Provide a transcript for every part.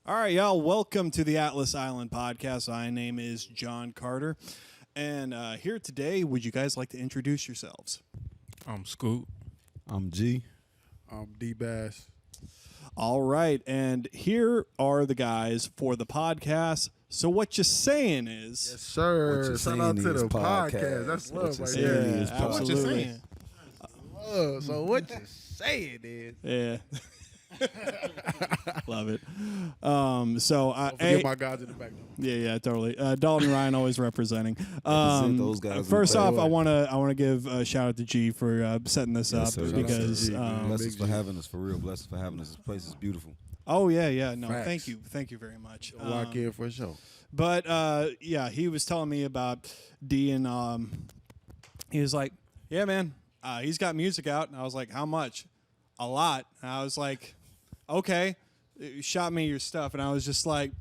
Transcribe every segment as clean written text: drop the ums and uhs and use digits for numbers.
All right, y'all. Welcome to the Atlas Island podcast. My name is John Carter, and here today, would you guys like to introduce yourselves? I'm Scoot. I'm G. I'm D-Bass. All right, and here are the guys for the podcast. So what you're saying is, Yes, sir. What you Shout out saying to is the podcast. podcast. That's What love you right saying there. is yeah, podcast. What you absolutely. saying? Love. So what you saying is, Yeah. Love it. So don't forget hey, my guys in the back. yeah, totally. Dalton and Ryan always representing. Represent those guys in the First back. off, I wanna give a shout out to G for setting this Yes, up sir. because Shout out to G, man. Blessings Big for G. having us, for real. Blessings for having us. This place is beautiful. oh yeah no Facts. thank you very much. Lock in for sure. But yeah, he was telling me about D, and he was like, "Yeah, man, he's got music out." And I was like, "How much?" "A lot." And I was like, "Okay." Shot me your stuff, and I was just like,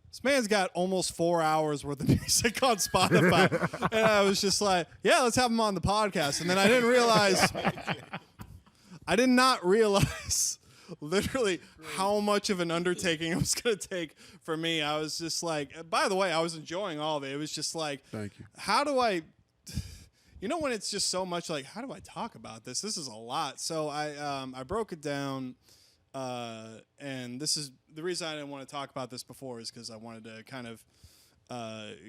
"This man's got almost 4 hours worth of music on Spotify," and I was just like, "Yeah, let's have him on the podcast." And then I did not realize. Literally how much of an undertaking it was going to take for me. I was just like, by the way, I was enjoying all of it. It was just like, Thank you. how do I, when it's just so much like, how do I talk about this? This is a lot. So I broke it down, and this is the reason I didn't want to talk about this before is because I wanted to kind of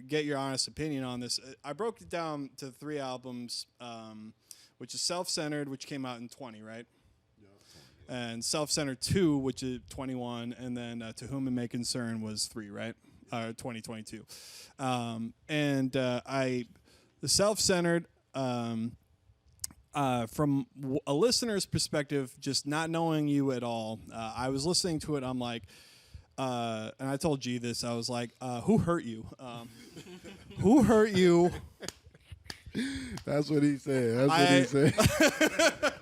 get your honest opinion on this. I broke it down to 3 albums, which is Self-Centered, which came out in 20, right? And Self-Centered 2, which is 21, and then To Whom It May Concern was 3, right? 2022. The Self-Centered, from a listener's perspective, just not knowing you at all, I was listening to it, I'm like, and I told G this, I was like, who hurt you? Who hurt you? That's what he said. That's what he said.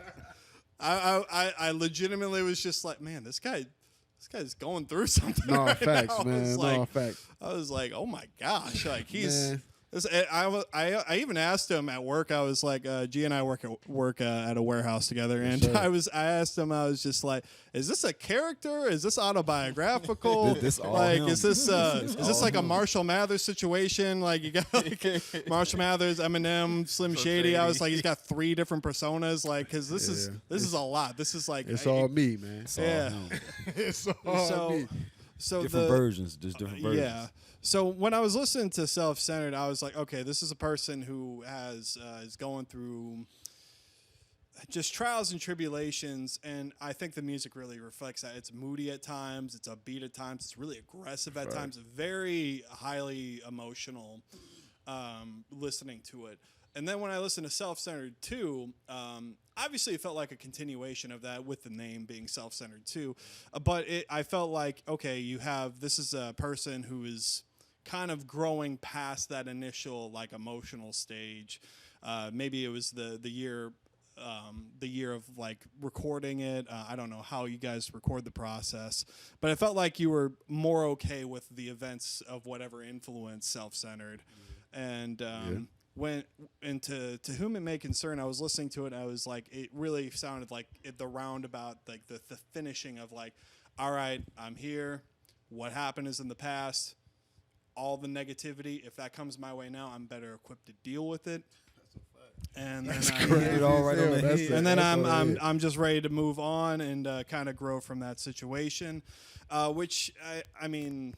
I legitimately was just like, man, this guy's going through something. No, right facts, now. man. No, facts. I was like, oh my gosh, like he's. Man. I even asked him at work. I was like, G and I work at a warehouse together, and sir. I asked him. I was just like, is this a character? Is this autobiographical? This all like, him. is this This is like a all him. Marshall Mathers situation? Like you got like Marshall Mathers, Eminem, Slim Shady. I was like, he's got 3 different personas. Like, because this is a lot. This is like It's all me, man. It's all Yeah. him. It's all so me. so Different the versions, just different versions. yeah. So when I was listening to Self-Centered, I was like, okay, this is a person who is going through just trials and tribulations, and I think the music really reflects that. It's moody at times, it's upbeat at times, it's really aggressive at times, very highly emotional listening to it. And then when I listened to Self-Centered 2, obviously it felt like a continuation of that with the name being Self-Centered 2. But I felt like, okay, this is a person who is kind of growing past that initial like emotional stage. Maybe it was the year of like recording it. I don't know how you guys record the process, but I felt like you were more okay with the events of whatever influenced Self-Centered. And to whom it may concern, I was listening to it, and I was like, it really sounded like the roundabout, like the finishing of like, all right, I'm here. What happened is in the past. All the negativity, if that comes my way now, I'm better equipped to deal with it. And then Hit it all right on the head. and then I'm just ready to move on and kind of grow from that situation, which I mean,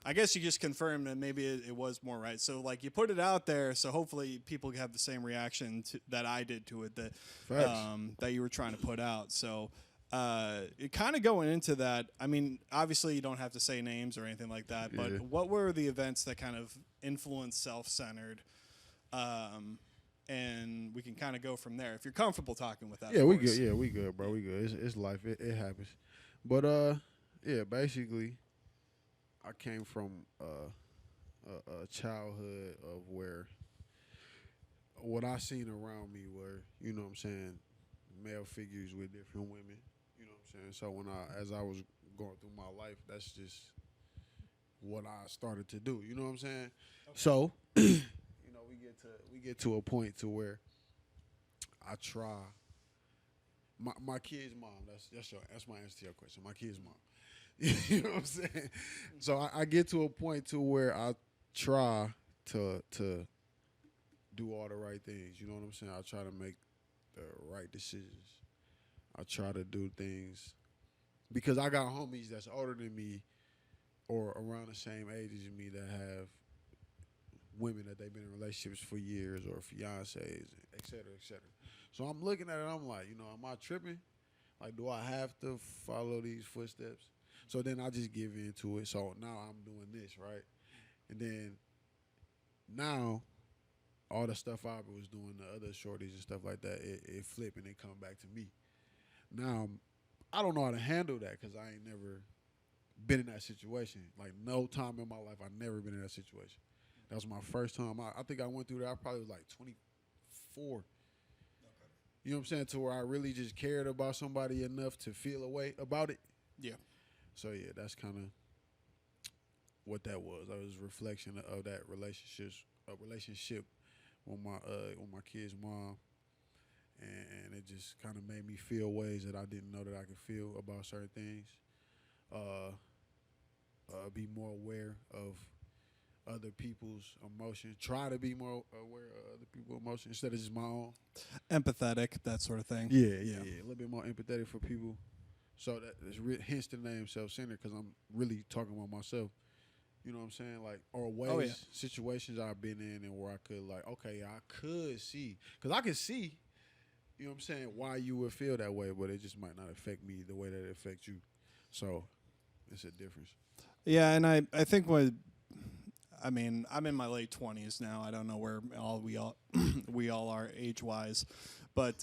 I guess you just confirmed that maybe it was more right. So like you put it out there, so hopefully people have the same reaction that I did to it that you were trying to put out. So. Kind of going into that, I mean, obviously you don't have to say names or anything like that, but what were the events that kind of influenced Self-Centered? And we can kind of go from there if you're comfortable talking with that. Yeah, of we course. good. Yeah, we good, bro. We good. It's life. It happens. But yeah, basically, I came from a childhood of where what I seen around me were, you know what I'm saying, male figures with different women. You know what I'm saying? So as I was going through my life, that's just what I started to do. You know what I'm saying? Okay. So, we get to a point to where I try. My kid's mom. That's my answer to your question. My kid's mom. You know what I'm saying? So I get to a point to where I try to do all the right things. You know what I'm saying? I try to make the right decisions. I try to do things because I got homies that's older than me or around the same age as me that have women that they've been in relationships for years or fiancés, et cetera, et cetera. So I'm looking at it, I'm like, am I tripping? Like, do I have to follow these footsteps? So then I just give in to it. So now I'm doing this, right? And then now all the stuff I was doing, the other shorties and stuff like that, it flip and it come back to me. Now, I don't know how to handle that because I ain't never been in that situation. Like, no time in my life, I've never been in that situation. That was my first time. I think I went through that. I probably was like 24. Okay. You know what I'm saying? To where I really just cared about somebody enough to feel a way about it. Yeah. So, yeah, that's kind of what that was. That was a reflection of that relationship with my kid's mom. And it just kind of made me feel ways that I didn't know that I could feel about certain things. Be more aware of other people's emotions. Try to be more aware of other people's emotions instead of just my own. Empathetic, that sort of thing. Yeah. A little bit more empathetic for people. So that's hence the name self-centered because I'm really talking about myself. You know what I'm saying? Like, or ways, situations I've been in and where I could like, okay, I could see. Because I could see, you know what I'm saying, why you would feel that way, but it just might not affect me the way that it affects you. So it's a difference. Yeah, and I think I'm in my late 20s now. I don't know where we all are age-wise. But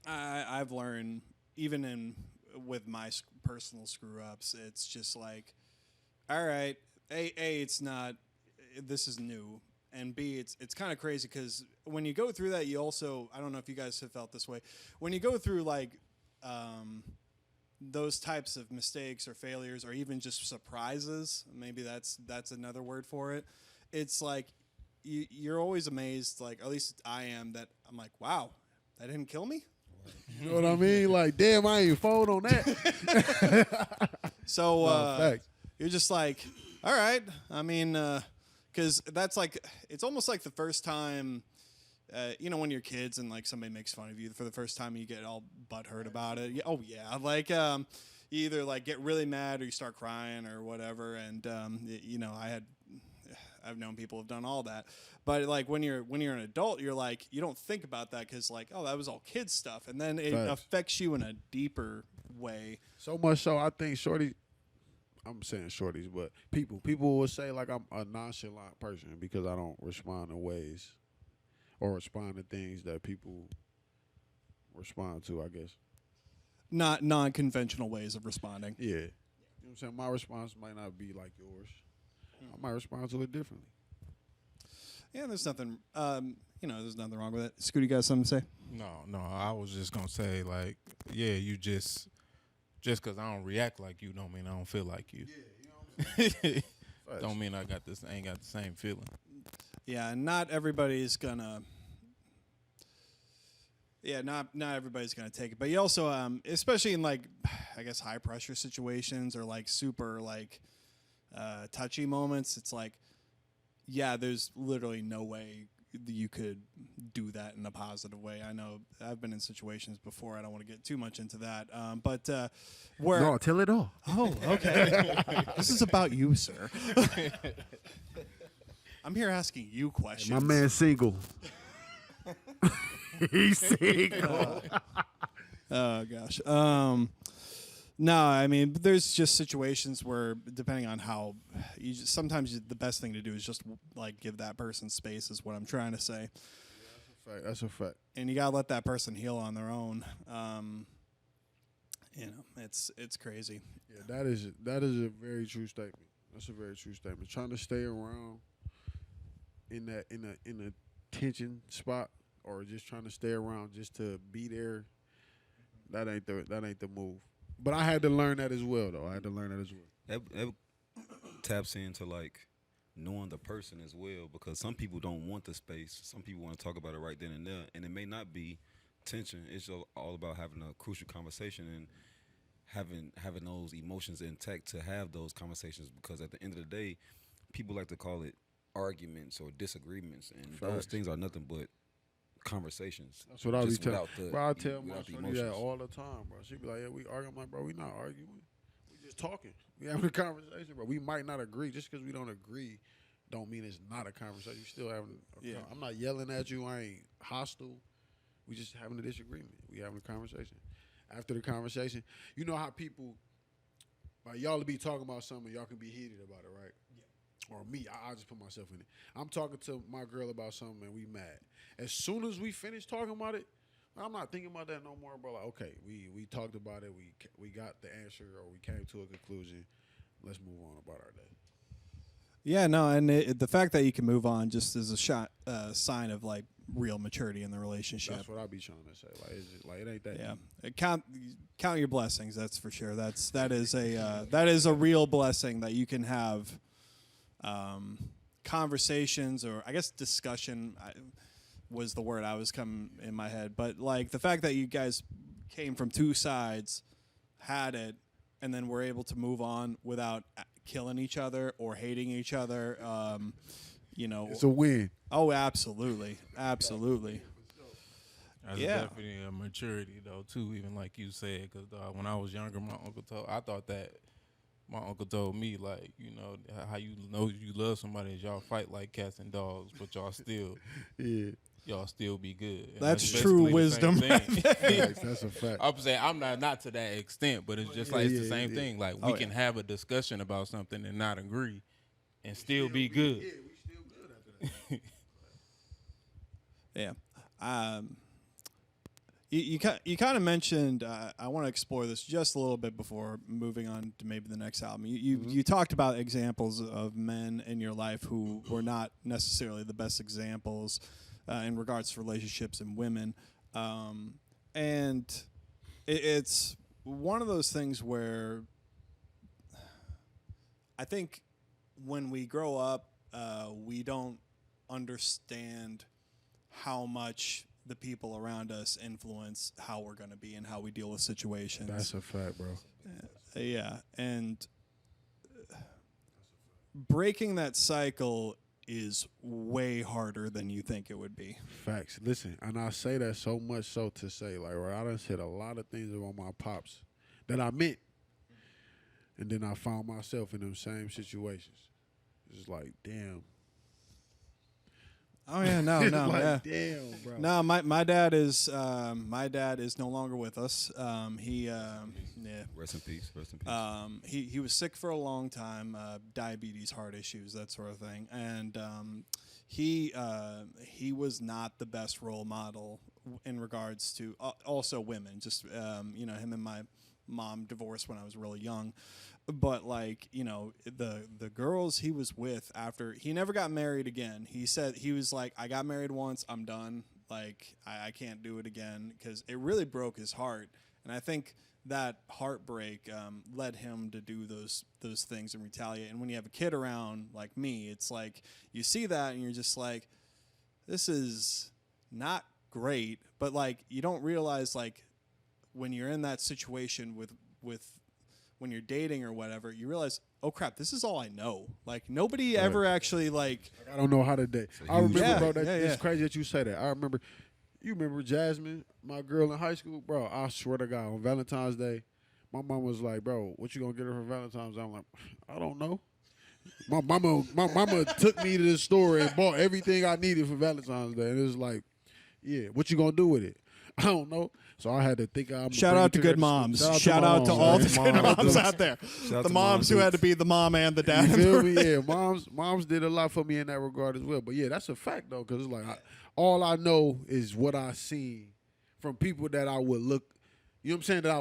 I've learned, even with my personal screw-ups, it's just like, all right, A, it's not, this is new. And B, it's kind of crazy because when you go through that, you also, I don't know if you guys have felt this way, when you go through like those types of mistakes or failures or even just surprises, maybe that's another word for it, it's like you're always amazed, like at least I am, that I'm like, wow, that didn't kill me? You know what I mean? Like, damn, I ain't fold on that. So you're just like, all right, I mean, because that's like, it's almost like the first time, when you're kids and like somebody makes fun of you for the first time, you get all butthurt about it. Oh yeah, like you either like get really mad or you start crying or whatever. And I've known people who've done all that. But like when you're an adult, you're like, you don't think about that because like, oh, that was all kids stuff, and then it affects you in a deeper way. So much so, I think I'm saying shorties, but people will say like I'm a nonchalant person because I don't respond in ways or respond to things that people respond to, I guess. Not non-conventional ways of responding. Yeah. You know what I'm saying? My response might not be like yours. I might respond to it differently. Yeah, there's nothing there's nothing wrong with it. Scooty, got something to say? No, I was just gonna say, like, yeah, you just because I don't react like you don't mean I don't feel like you. Yeah, you know what I'm saying? Don't mean I ain't got the same feeling. Yeah, not everybody's gonna. Yeah, not everybody's gonna take it, but you also, especially in like, I guess high pressure situations or like super like touchy moments, it's like, yeah, there's literally no way you could do that in a positive way. I know I've been in situations before. I don't want to get too much into that, but where? No, tell it all. Oh, okay. This is about you, sir. I'm here asking you questions. My man's single. He's single. Oh gosh. No, I mean, there's just situations where, depending on how, sometimes the best thing to do is just like give that person space. Is what I'm trying to say. Yeah, that's a fact. And you gotta let that person heal on their own. It's crazy. Yeah, that is a very true statement. That's a very true statement. Trying to stay around in a tension spot, or just trying to stay around just to be there, that ain't the move. But I had to learn that as well, though. That taps into like knowing the person as well, because some people don't want the space. Some people want to talk about it right then and there, and it may not be tension. It's all about having a crucial conversation and having those emotions intact to have those conversations, because at the end of the day, people like to call it arguments or disagreements, and those things are nothing but conversations. That's what I be just telling. without Bro, I tell my without the shorty that emotions. all the time, bro. She be like, "Yeah, we arguing." I'm like, "Bro, we not arguing. We just talking. We having a conversation, bro. We might not agree. Just because we don't agree, don't mean it's not a conversation. We still having. I'm not yelling at you. I ain't hostile. We just having a disagreement. We having a conversation. After the conversation, you know how people, like y'all will be talking about something, y'all can be heated about it, right? Yeah. Or me, I'll just put myself in it. I'm talking to my girl about something and we mad. As soon as we finish talking about it, I'm not thinking about that no more, bro. Like, okay, we talked about it. We got the answer, or we came to a conclusion. Let's move on about our day. Yeah, no, and the fact that you can move on just is a sign of like real maturity in the relationship. That's what I be trying to say. Like, it's just, like it ain't that. Yeah, deep. count your blessings. That's for sure. That is a real blessing that you can have conversations, or I guess discussion was the word I was coming in my head. But like the fact that you guys came from two sides, had it, and then were able to move on without killing each other or hating each other. It's a win. Oh, absolutely, absolutely. That's definitely a maturity though too. Even like you said, because when I was younger, I thought that my uncle told me, like, you know you love somebody is y'all fight like cats and dogs, but y'all still y'all still be good. And that's true basically wisdom. That's a fact. I'm saying I'm not to that extent, but it's just like it's the same thing. Like we can have a discussion about something and not agree, and still be good. Yeah, we still good after that. Yeah. You kind of mentioned. I want to explore this just a little bit before moving on to maybe the next album. You talked about examples of men in your life who were not necessarily the best examples in regards to relationships and women, and it's one of those things where I think when we grow up, we don't understand how much the people around us influence how we're going to be and how we deal with situations. That's a fact, bro. Yeah, and breaking that cycle is way harder than you think it would be. Facts. Listen, and I say that so much so to say, like, where I done said a lot of things about my pops that I meant, and then I found myself in them same situations. It's like, damn. Oh yeah, no, like, yeah. damn, bro. No, my dad is no longer with us. Rest in peace. Rest in peace. He was sick for a long time, diabetes, heart issues, that sort of thing, and he was not the best role model in regards to also women. Just him and my mom divorced when I was really young. But like, the girls he was with after, he never got married again. He said, he was like, I got married once, I'm done. Like, I can't do it again, because it really broke his heart. And I think that heartbreak led him to do those things and retaliate. And when you have a kid around like me, it's like you see that and you're just like, this is not great. But like, you don't realize, like, when you're in that situation with when you're dating or whatever, you realize, oh crap, this is all I know. Like, nobody ever actually, like, I don't know how to date. I remember, bro, it's it's crazy that you say that. I remember, you remember Jasmine, my girl in high school? Bro, I swear to God, on Valentine's Day, my mom was like, bro, what you gonna get her for Valentine's Day? I'm like, I don't know. My mama took me to the store and bought everything I needed for Valentine's Day. And it was like, yeah, what you gonna do with it? I don't know. So I had to think. Shout out to good moms. Shout out to all the good moms out there. The moms who had to be the mom and the dad. You feel me? Yeah, moms did a lot for me in that regard as well. But yeah, that's a fact though, because it's like all I know is what I seen from people that I would look. You know what I'm saying? That I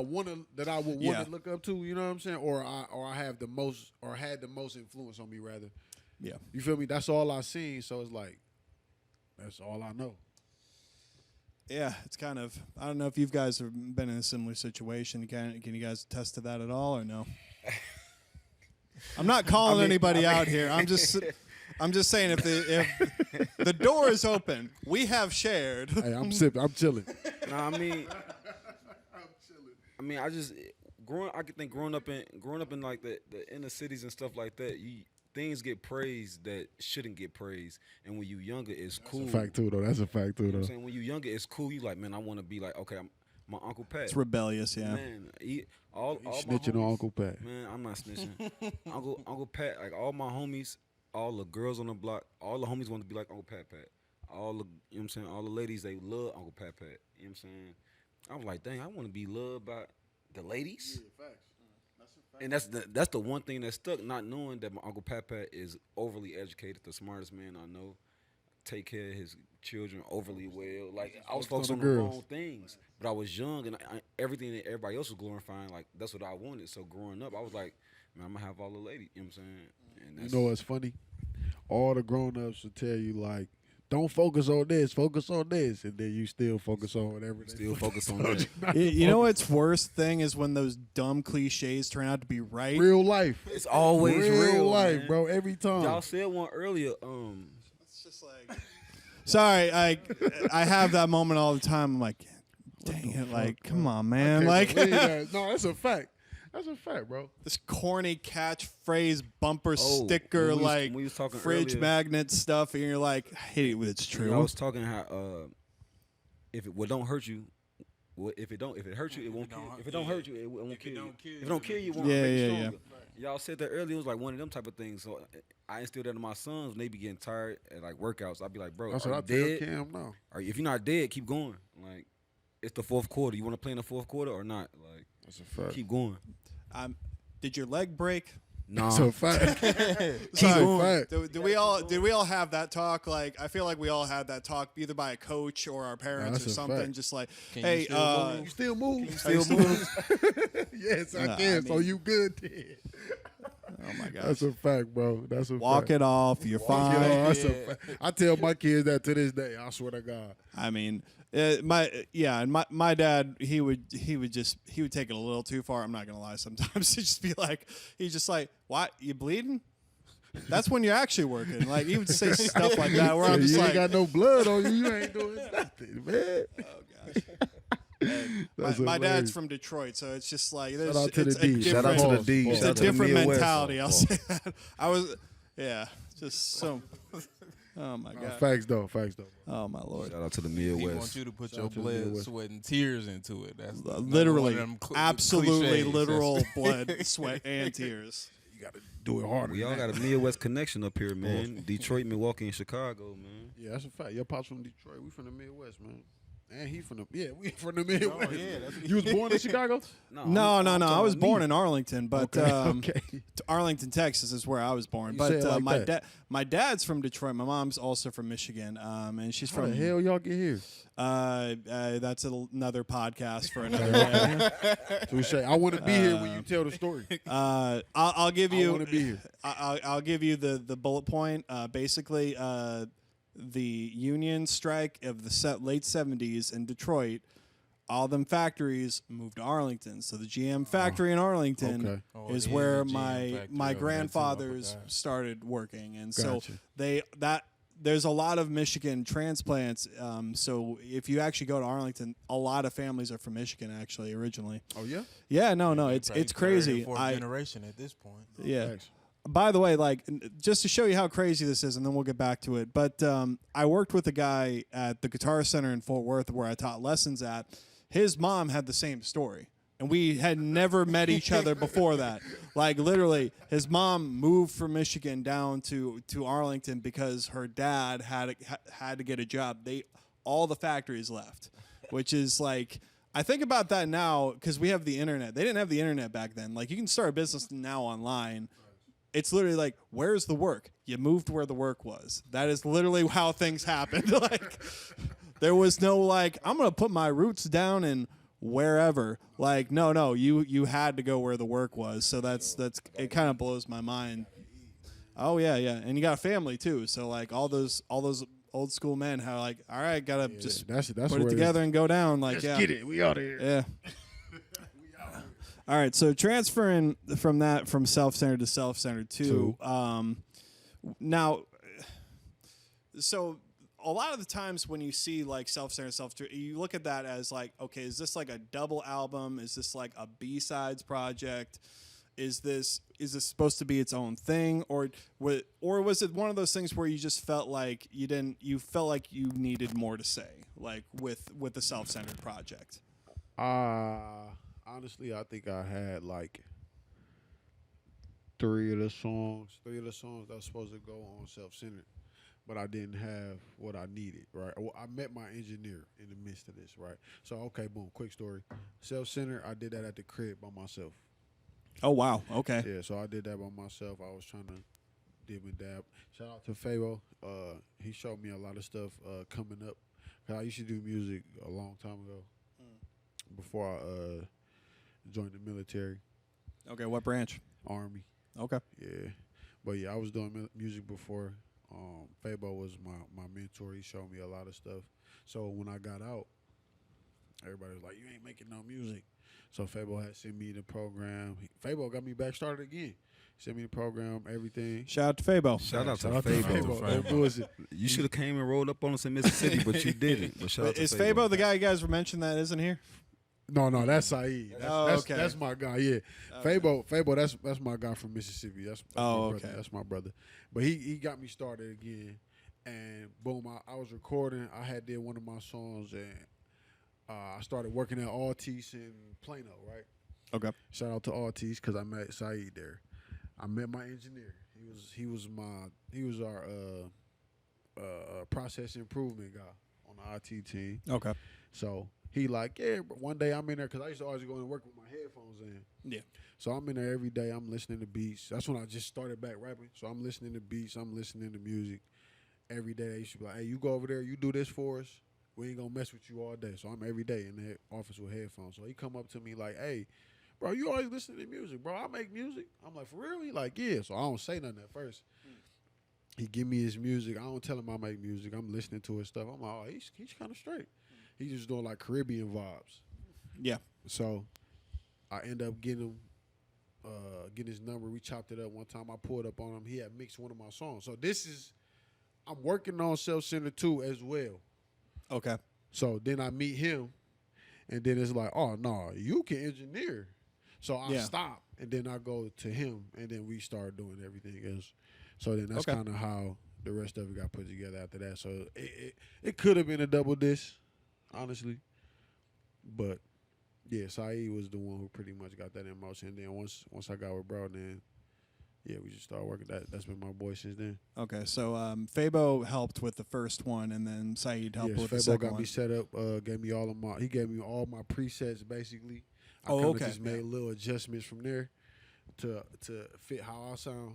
would want to look up to. You know what I'm saying? Or I have the most, or had the most influence on me rather. Yeah. You feel me? That's all I seen. So it's like, that's all I know. Yeah, it's kind of, I don't know if you guys have been in a similar situation. Can you guys attest to that at all or no? I'm not calling anybody out here. I'm just saying if the door is open, we have shared. Hey, I'm sipping. I'm chilling. No, I mean, I just I could think growing up in like the inner cities and stuff like that, things get praised that shouldn't get praised. And when you younger, it's cool. That's a fact too, though. That's a fact too, You know what though. I'm saying? When you younger, it's cool. You like, man, I want to be like, okay, my Uncle Pat. It's rebellious, yeah. Man, all my Snitching homies, on Uncle Pat. Man, I'm not snitching. Uncle Pat, like all my homies, all the girls on the block, all the homies want to be like Uncle Pat. All the, you know what I'm saying, all the ladies, they love Uncle Pat. You know what I'm saying? I was like, dang, I want to be loved by the ladies. Yeah, facts. And that's the one thing that stuck, not knowing that my Uncle Pat is overly educated, the smartest man I know, take care of his children overly well. Like, I was focused on the wrong things, but I was young, and everything that everybody else was glorifying, like, that's what I wanted. So growing up, I was like, man, I'm going to have all the ladies, you know what I'm saying? And you know what's funny? All the grown-ups will tell you, like, don't focus on this, focus on this, and then you still focus on whatever. Still focus on that. You know what's worst thing is when those dumb cliches turn out to be right. Real life. It's always real life, man. Bro. Every time. Y'all said one earlier. It's just like, sorry, I have that moment all the time. I'm like, dang it, like, come on, man, like, that. No, that's a fact. That's a fact, bro. This corny catchphrase bumper sticker, when we was talking fridge earlier, magnet stuff, and you're like, hey, it's true. I was talking how if it don't hurt you, if it hurts you, it won't kill. If it don't hurt you, it won't kill you. If it don't kill you, it won't make you stronger. Y'all said that earlier. It was like one of them type of things. So I instilled that in my sons when they be getting tired at like workouts. I'd be like, bro, that's are what you I dead? tell Cam now. Or if you're not dead, keep going. Like, it's the fourth quarter. You want to play in the fourth quarter or not? Like, that's a fact. Keep going. Did your leg break? No. That's a fact. Keep going. Did we all have that talk? Like, I feel like we all had that talk either by a coach or our parents or something. Fact. Just like, Can hey, you still move? You still move? Yes, I can. So you good then. Oh my gosh. That's a fact, bro. That's a Walk fact. it off. You're fine. That's a fact. I tell my kids that to this day. I swear to God. I mean, my dad, he would take it a little too far. I'm not gonna lie. Sometimes he's just like, what? You bleeding? That's when you're actually working. Like, he would say stuff like that where I'm just you like, ain't got no blood on you. You ain't doing nothing, man. Oh gosh. My dad's from Detroit, so it's just like Shout out to it's the D. Shout out to the D. It's Shout a out to the different Midwest. mentality. I'll say that. Just so. Oh my god. Facts though. Oh my lord. Shout out to the He Midwest. wants you to put Shout your out to the blood, Midwest. sweat, and tears into it. That's Literally, one of them absolutely cliches. literal blood, sweat, and tears. You got to do it harder. We all got a Midwest connection up here, man. Detroit, Milwaukee, and Chicago, man. Yeah, that's a fact. Your pops from Detroit. We from the Midwest, man. And he from the we from the Midwest. You was born in Chicago? No. I was born in Arlington, but okay. Arlington, Texas is where I was born. You But say it like my dad's from Detroit. My mom's also from Michigan, and she's How from. the hell y'all get here? That's another podcast for another day. Touche. I want to be here when you tell the story. I'll give you. I want to be here. I'll give you the bullet point. Basically, the union strike of the late 70s in Detroit, all them factories moved to Arlington. So the GM factory in Arlington is where my grandfathers started working, and so there's a lot of Michigan transplants. So if you actually go to Arlington, a lot of families are from Michigan actually originally. Oh yeah. Yeah, no, it's crazy. Fourth generation at this point. Yeah. Thanks. By the way, like, just to show you how crazy this is, and then we'll get back to it. But I worked with a guy at the Guitar Center in Fort Worth where I taught lessons at. His mom had the same story, and we had never met each other before that. Like, literally, his mom moved from Michigan down to Arlington because her dad had to get a job. All the factories left, which is like, I think about that now because we have the internet. They didn't have the internet back then. Like, you can start a business now online. It's literally like, where's the work? You moved where the work was. That is literally how things happened. Like, there was no like, I'm gonna put my roots down in wherever. Like, no, you had to go where the work was. So that's it. Kind of blows my mind. Oh yeah, and you got a family too. So like all those old school men how like, all right, gotta just that's put it together and go down. Like, Let's get it. We out of here. Yeah. All right, so transferring from self-centered to self-centered too. Now, so a lot of the times when you see like self-centered, you look at that as like, okay, is this like a double album? Is this like a B-sides project? Is this supposed to be its own thing, or was it one of those things where you just felt like you felt like you needed more to say, like with the self-centered project? Honestly, I think I had like three of the songs that was supposed to go on self-centered, but I didn't have what I needed, right? Well, I met my engineer in the midst of this, right? So, okay, boom, quick story. Self-centered, I did that at the crib by myself. Oh, wow. Okay. Yeah, so I did that by myself. I was trying to dib and dab. Shout out to Fabo. He showed me a lot of stuff coming up. 'Cause I used to do music a long time ago before I joined the military. Okay, what branch? Army. Okay. Yeah. But, yeah, I was doing music before. Fabo was my mentor. He showed me a lot of stuff. So when I got out, everybody was like, you ain't making no music. So Fabo had sent me the program. Fabo got me back started again. Sent me the program, everything. Shout out to Fabo. Shout out to Fabo. Fabo. That bullshit. You should have came and rolled up on us in Mississippi, but you didn't. But shout out to Is Fabo the guy you guys were mentioning that isn't here? No, that's Sayin. Okay. That's my guy. Yeah, okay. Fabo. That's my guy from Mississippi. That's my brother. Okay. That's my brother. But he got me started again, and boom, I was recording. I had did one of my songs, and I started working at Altice in Plano, right? Okay. Shout out to Altice because I met Said there. I met my engineer. He was our process improvement guy on the IT team. Okay. So he like, yeah, but one day I'm in there because I used to always go and work with my headphones in. Yeah. So I'm in there every day. I'm listening to beats. That's when I just started back rapping. So I'm listening to beats. I'm listening to music. Every day they used to be like, hey, you go over there. You do this for us. We ain't going to mess with you all day. So I'm every day in the office with headphones. So he come up to me like, hey, bro, you always listening to music, bro. I make music. I'm like, for real? He like, yeah. So I don't say nothing at first. He give me his music. I don't tell him I make music. I'm listening to his stuff. I'm like, oh, he's kind of straight. He's just doing like Caribbean vibes. Yeah. So I end up getting his number. We chopped it up one time. I pulled up on him. He had mixed one of my songs. So I'm working on Self-Centered too as well. Okay. So then I meet him, and then it's like, oh, no, you can engineer. So I stop, and then I go to him, and then we start doing everything else. So then that's kind of how the rest of it got put together after that. So it could have been a double disc, honestly. But, yeah, Saeed was the one who pretty much got that in motion. And then once I got with bro, then, yeah, we just started working. That's been my boy since then. Okay, so Fabo helped with the first one, and then Saeed helped with the Fabo second got one. me set up. He gave me all my presets basically. I just made little adjustments from there to fit how I sound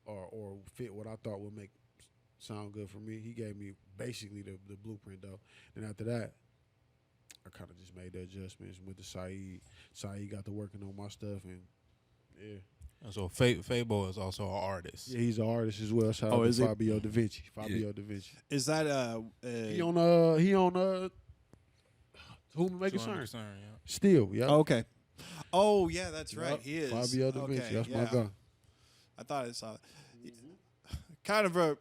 or fit what I thought would make sound good for me. He gave me basically the blueprint though. And after that, I kind of just made the adjustments with the Saeed. Saeed got to working on my stuff, and yeah. And so Fabo is also an artist. Yeah, he's an artist as well. Shout out to Fabio Da Vinci. Fabio Da Vinci. Is that He on Whom Make It Concern? Yeah. Still, yeah. Okay. Oh yeah, that's right. He is. Fabio Da Vinci. That's my guy. I thought I saw it. Kind of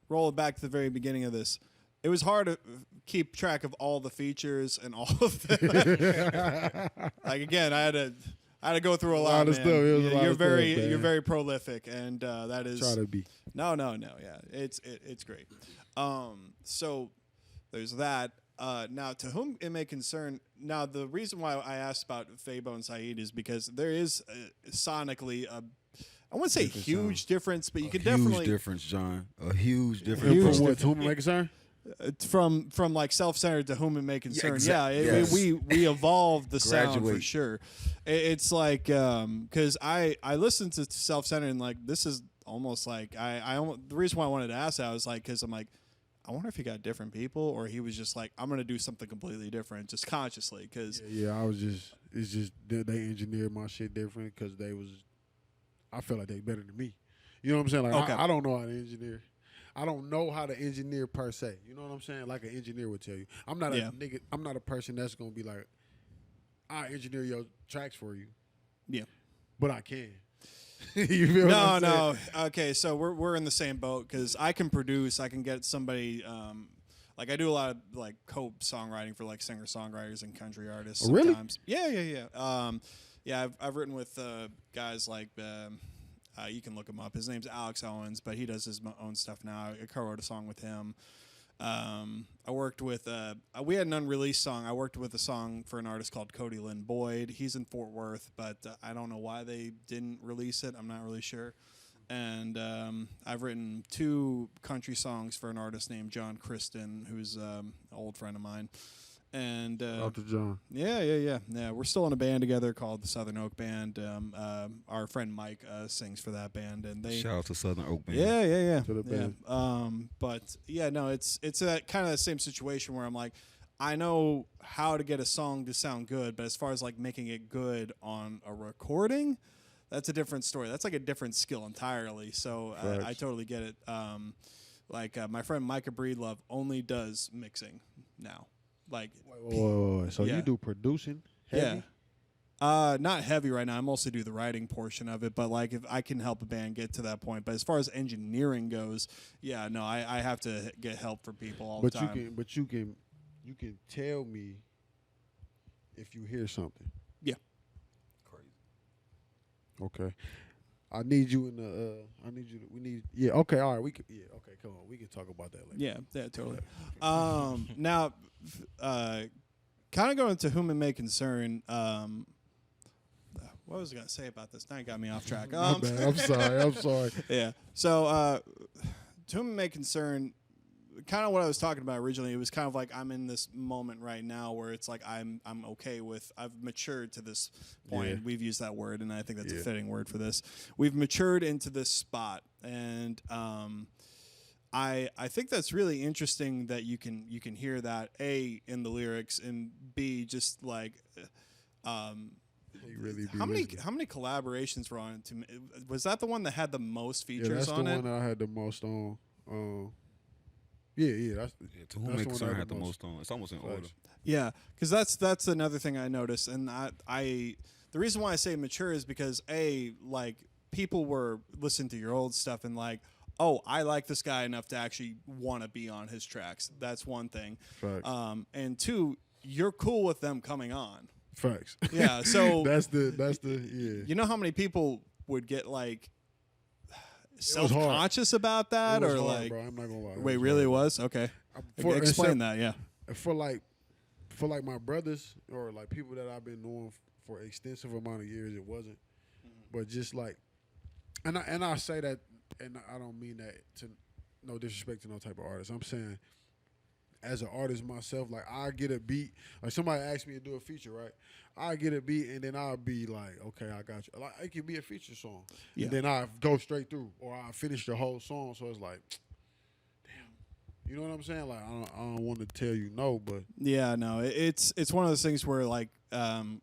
rolling back to the very beginning of this. It was hard to keep track of all the features and all of them. Like again, I had to go through a lot of stuff. You're very prolific, and that is try to be. No, yeah, it's great. So there's that. Now, to whom it may concern. Now, the reason why I asked about Fabo and Saeed is because there is sonically I wouldn't say huge difference, but you could definitely huge difference, John. A huge difference. From what? To whom it may concern? From like self-centered to whom it may concern. Yes. We evolved the sound for sure. It's like because I listened to self-centered and like this is almost like the reason why I wanted to ask that was like because I'm like I wonder if he got different people or he was just like I'm gonna do something completely different just consciously because it's just they engineered my shit different because I felt like they better than me. You know what I'm saying? Like I don't know how to engineer. I don't know how to engineer per se. You know what I'm saying? Like an engineer would tell you. I'm not a nigga. I'm not a person that's gonna be like, I engineer your tracks for you. Yeah, but I can. You feel what I'm saying? No. Okay, so we're in the same boat because I can produce. I can get somebody. Like I do a lot of like co-songwriting for like singer-songwriters and country artists. Oh, really? Sometimes. Yeah. Yeah, I've written with guys like you can look him up. His name's Alex Owens, but he does his own stuff now. I co-wrote a song with him. I worked with we had an unreleased song. I worked with a song for an artist called Cody Lynn Boyd. He's in Fort Worth, but I don't know why they didn't release it. I'm not really sure. And I've written 2 country songs for an artist named John Kristen, who's an old friend of mine. And Dr. John. Yeah. We're still in a band together called the Southern Oak Band. Our friend Mike sings for that band, and they Shout out to Southern Oak Band. Yeah. To the band. But yeah, no, it's that kind of the same situation where I'm like, I know how to get a song to sound good, but as far as like making it good on a recording, that's a different story. That's like a different skill entirely. So I totally get it. My friend Micah Breedlove only does mixing now. Like, Wait. So yeah. you do producing? Heavy? Yeah. Not heavy right now. I mostly do the writing portion of it, but like if I can help a band get to that point. But as far as engineering goes, yeah, no, I have to get help for people all the time. You can tell me if you hear something. Yeah. Okay. I need you in the. We need. Yeah. Okay. All right. We could. Yeah. Okay. Come on. We can talk about that later. Yeah. Totally. Now, kind of going to whom it may concern. What was I gonna say about this? Now you got me off track. My bad. I'm sorry. Yeah. So, to whom it may concern, kind of what I was talking about originally. It was kind of like I'm in this moment right now where it's like I'm okay with. I've matured to this point. Yeah. We've used that word, and I think that's a fitting word for this. We've matured into this spot, and I think that's really interesting that you can hear that A in the lyrics and B just like. Really how many collaborations were on it? Was that the one that had the most features that's on it? the one that I had the most on. Yeah. To whom it concern had the most on. It's almost in order. Yeah, because that's another thing I noticed, and I the reason why I say mature is because A, like people were listening to your old stuff and like, oh, I like this guy enough to actually want to be on his tracks. That's one thing. Facts. And 2, you're cool with them coming on. Facts. Yeah, so that's the yeah. You know how many people would get like self-conscious about that, It was or hard, like, bro. I'm not gonna lie. wait, really was okay. Explain that, yeah. For like my brothers or like people that I've been knowing for extensive amount of years, it wasn't. But just like, and I say that, and I don't mean that to no disrespect to no type of artist. I'm saying, as an artist myself, like I get a beat, like somebody asked me to do a feature, right? I get a beat and then I'll be like, okay, I got you. Like it could be a feature song, and then I go straight through, or I finish the whole song. So it's like, damn, you know what I'm saying? Like I don't want to tell you no, but yeah, no, it's one of those things where like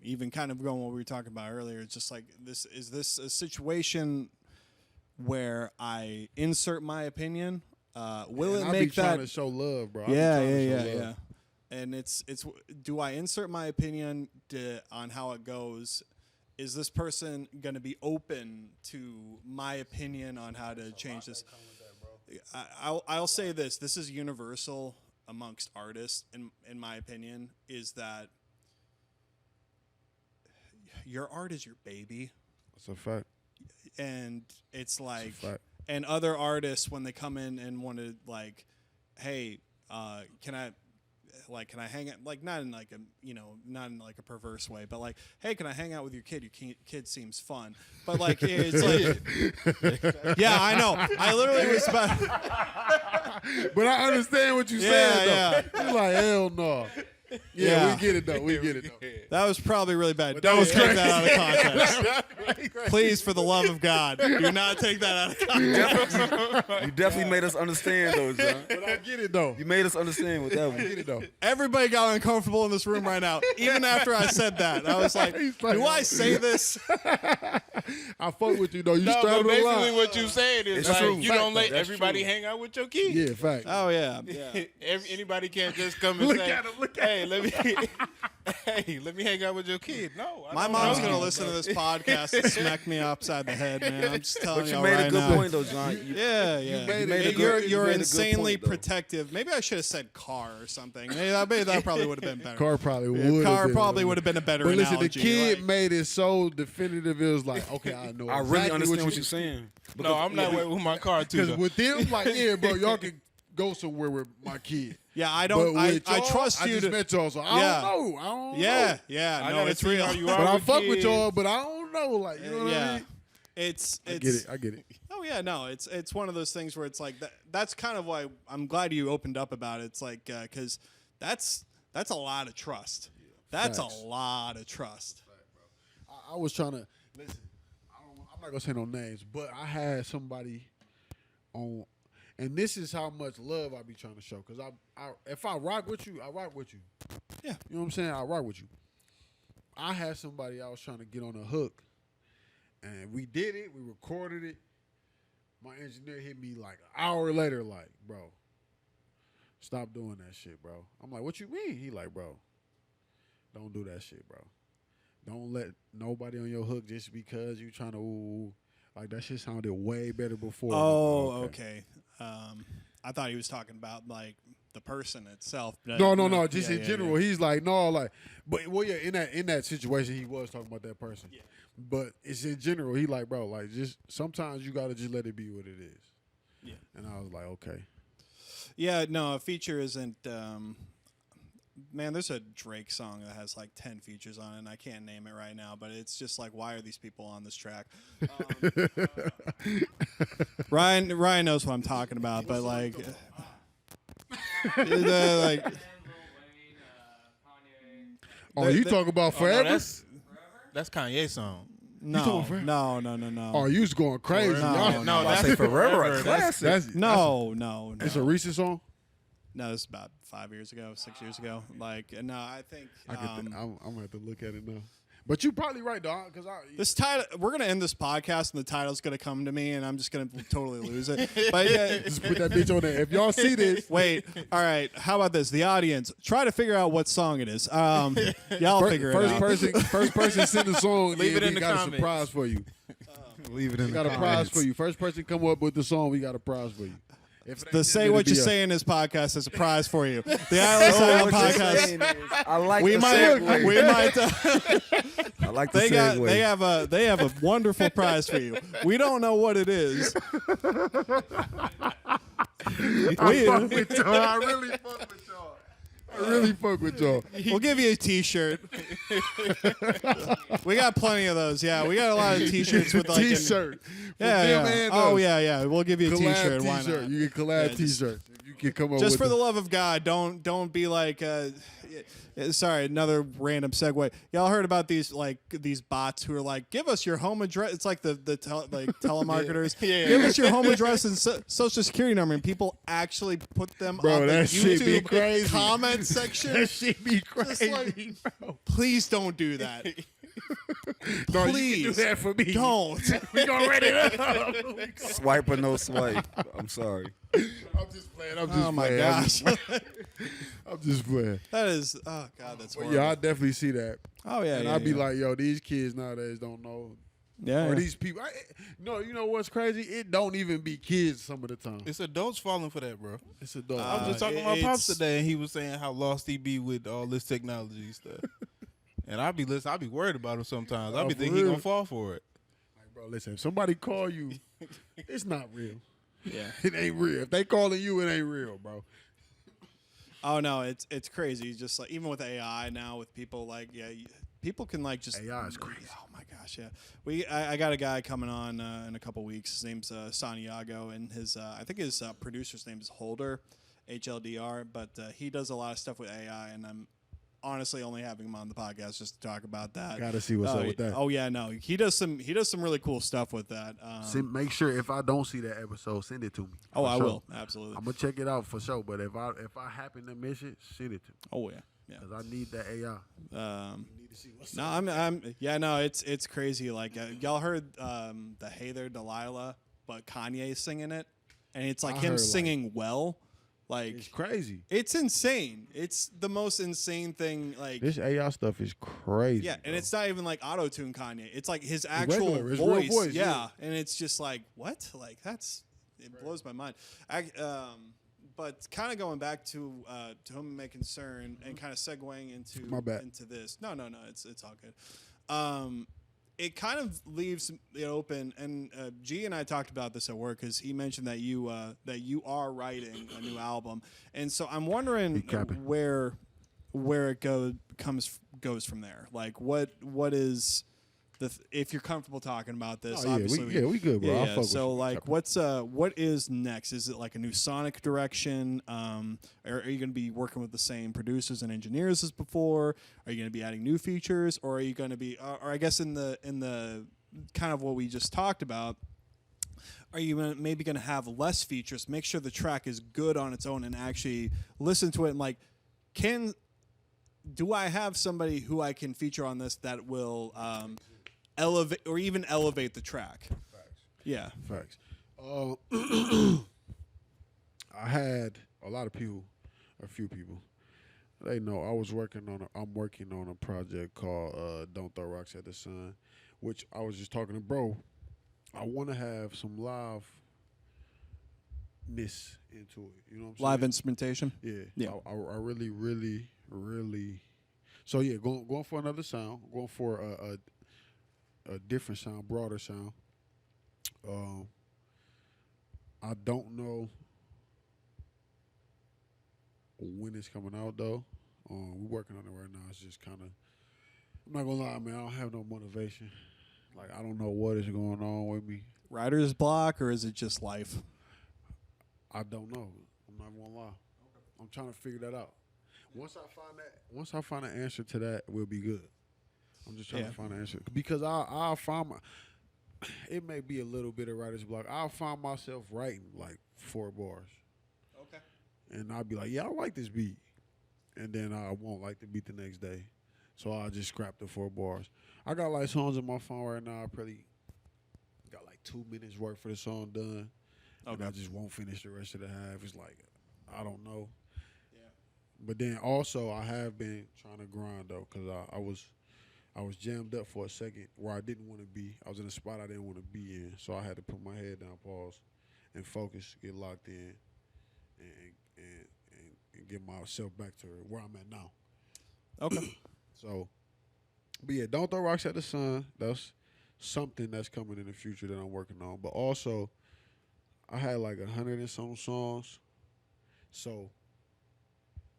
even kind of going what we were talking about earlier. It's just like this a situation where I insert my opinion. Will it make that? trying to show love, bro. Yeah. And it's do I insert my opinion on how it goes? Is this person going to be open to my opinion on how to change this? I'll say this. This is universal amongst artists, in my opinion, is that your art is your baby. That's a fact. And it's like, That's a fact. and other artists, when they come in and want to like, hey, can I hang out? Like not in like a perverse way, but like, hey, can I hang out with your kid? Your kid seems fun. But like, it's like, yeah, I know. I literally was about. But I understand what you said, though. You're like, hell no. Yeah, we get it though. That was probably really bad. But Don't that was take that out of context. Please, for the love of God, do not take that out of context. You definitely made us understand, though, John. But I get it though. You made us understand with that one. I get it though. Everybody got uncomfortable in this room right now. Even after I said that, I was like, do I say this? I fuck with you though. You No, but straddle the basically line. what you saying is It's like true. you Fact, don't let though. That's everybody true. hang out with your kid. Yeah, fact. Oh yeah. Anybody can't just come and Look say, at him, look at "Hey, let me." Hey, let me hang out with your kid. No, My don't mom's know gonna you, listen to but- this podcast and smack me upside the head, man. I'm just telling But you you made right a good now. point though, John. Yeah, yeah. made a Maybe good- you're made a good insanely point, though. protective. Maybe I should have said car or something. Maybe that probably would have been better. Car probably Yeah, would. car probably would have been a better But listen, analogy. the kid like- made it so definitive. It was like, okay, I know. I really exactly understand what you you're saying. No, I'm not waiting with my car too. Because though. with them, like, yeah, bro, y'all can go somewhere with my kid. yeah, I But don't. I with y'all, trust I you just to. met y'all, so I Yeah. don't know. I don't Yeah, know. yeah. I No, gotta it's see real. how you But are I with fuck with kids. y'all, but I don't know. Like, you know what I Yeah, mean? it's. I get it. I get it. Oh yeah, no, it's one of those things where it's like that's kind of why I'm glad you opened up about it. It's like because that's a lot of trust. That's Facts. a lot of trust. I was trying to listen. I'm not gonna say no names, but I had somebody on, and this is how much love I be trying to show. Cause if I rock with you, I rock with you. Yeah. You know what I'm saying? I rock with you. I had somebody I was trying to get on a hook, and we did it. We recorded it. My engineer hit me like an hour later, like, bro, stop doing that shit, bro. I'm like, what you mean? He like, bro, don't do that shit, bro. Don't let nobody on your hook just because you trying to like that shit sounded way better before. Oh, okay. I thought he was talking about like the person itself. No. Just Yeah, in yeah, general, yeah. he's like, no, like, but well, yeah, in that situation, he was talking about that person. Yeah. But it's in general, he like, bro, like, just sometimes you gotta just let it be what it is. Yeah. And I was like, okay. Yeah, no, a feature isn't. Man, there's a Drake song that has like 10 features on it, and I can't name it right now, but it's just like, why are these people on this track? Ryan knows what I'm talking about, but like, like Oh, you talk about Oh, no, forever? that's Kanye's song. no, Forever? no. Oh, you was going crazy. No, Y'all- no, that's say Forever a That's- classic. that's No. It's a recent song. No, this is about 5 years ago, 6 years ago. Like, no, I think I'm gonna have to look at it now. But you probably right, dog. Because this title. We're gonna end this podcast, and the title's gonna come to me, and I'm just gonna totally lose it. But yeah, just put that bitch on there. If y'all see this, wait. All right. How about this? The audience, try to figure out what song it is. Y'all figure it out. First person send a song. Leave it in we the got comments. a surprise for you. Leave it in We the got a prize for you. First person come up with the song, we got a prize for you. If it ain't The this, Say it'll What be You us. Say in this podcast is a prize for you. The I Listen podcast. I like We the might. segue. We might. I like the They segue. they have a wonderful prize for you. We don't know what it is. I fuck with y'all. I really fuck with y'all. I really fuck with y'all. We'll give you a T-shirt. We got plenty of those. Yeah, we got a lot of T-shirts with like T-shirt. Yeah, them yeah. and Oh us. yeah. We'll give you a Collab T-shirt. Why T-shirt. not? You can collab Yeah, just- T-shirt. If you can come up Just with for the love of God, don't be like. Sorry, another random segue. Y'all heard about these bots who are like, give us your home address. It's like the telemarketers. Yeah. Give us your home address and social security number, and people actually put them Bro, on the that shit be YouTube crazy. comment section. that shit be Just crazy, like- bro. Please don't do that. No, you can do Please that for me. don't. We gonna ready it up. Swipe or no swipe. I'm sorry. I'm just playing. I'm just Oh my playing. gosh, I'm just playing. that is. Oh God, that's But horrible. yeah, I definitely see that. Oh yeah, And yeah, I'd be yeah. like, yo, these kids nowadays don't know. yeah. Or these people. No, you know what's crazy? It don't even be kids some of the time. It's adults falling for that, bro. It's adults. I was just talking to my it's- pops today, and he was saying how lost he be with all this technology stuff. And I be worried about him sometimes. I Oh, be for thinking he real? gonna fall for it. Like, bro, listen, if somebody call you, it's not real. Yeah. It ain't real. If they calling you, it ain't real, bro. Oh no, it's crazy. Just like even with AI now, with people like people can like just AI is crazy. Oh my gosh, yeah. I got a guy coming on in a couple weeks. His name's Santiago, and his I think his producer's name is Holder, HLDR. But he does a lot of stuff with AI, and I'm honestly only having him on the podcast just to talk about that. Gotta see what's up with that. Oh yeah, no, he does some really cool stuff with that. Make sure if I don't see that episode, send it to me. Oh, For I sure. will absolutely. I'm gonna check it out for sure. But if I happen to miss it, send it to me Oh yeah, yeah. because I need that AI. Need to see what's no, it's crazy. Like y'all heard the Hey There Delilah, but Kanye's singing it, and it's like I him heard, singing well, Like It's crazy. It's insane. It's the most insane thing. Like This AI stuff is crazy. yeah, and bro. it's not even like auto-tune Kanye. It's like his actual regular. It's real voice. voice, Yeah. yeah. And it's just like, what? Like it blows my mind. But kind of going back to whom it may concern and kind of segueing into My bad. into this. No, it's all good. It kind of leaves it open, and G and I talked about this at work because he mentioned that you are writing a new album, and so I'm wondering where it goes from there. Like what is if you're comfortable talking about this? Oh, obviously, we good, bro. I'll fuck with so you. like, what is next? Is it like a new sonic direction? Are you going to be working with the same producers and engineers as before? Are you going to be adding new features, or are you going to be, or I guess in the kind of what we just talked about? Are you maybe going to have less features? Make sure the track is good on its own, and actually listen to it. And like, do I have somebody who I can feature on this that will elevate the track? Facts. Yeah. Facts. I had a few people. They know I'm working on a project called Don't Throw Rocks at the Sun, which I was just talking to bro. I want to have some liveness into it. You know what I'm saying? Live instrumentation. Yeah. I really, really, really. So yeah, going for another sound. Going for a different sound, broader sound. I don't know when it's coming out though. We're working on it right now. It's just kind of. I'm not gonna lie, man. I don't have no motivation. Like I don't know what is going on with me. Writer's block, or is it just life? I don't know. I'm not gonna lie. I'm trying to figure that out. Once I find an answer to that, we'll be good. I'm just trying to find an answer because I'll find it may be a little bit of writer's block. I'll find myself writing like 4 bars. Okay. And I'll be like, yeah, I like this beat. And then I won't like the beat the next day. So I'll just scrap the 4 bars. I got like songs on my phone right now. I probably got like 2 minutes work for the song done. Okay. And I just won't finish the rest of the half. It's like, I don't know. Yeah. But then also I have been trying to grind though, because I was jammed up for a second where I didn't want to be. I was in a spot I didn't want to be in. So I had to put my head down, pause, and focus, get locked in, and get myself back to where I'm at now. Okay. So, but yeah, Don't Throw Rocks at the Sun. That's something that's coming in the future that I'm working on. But also, I had like 100 and some songs. So,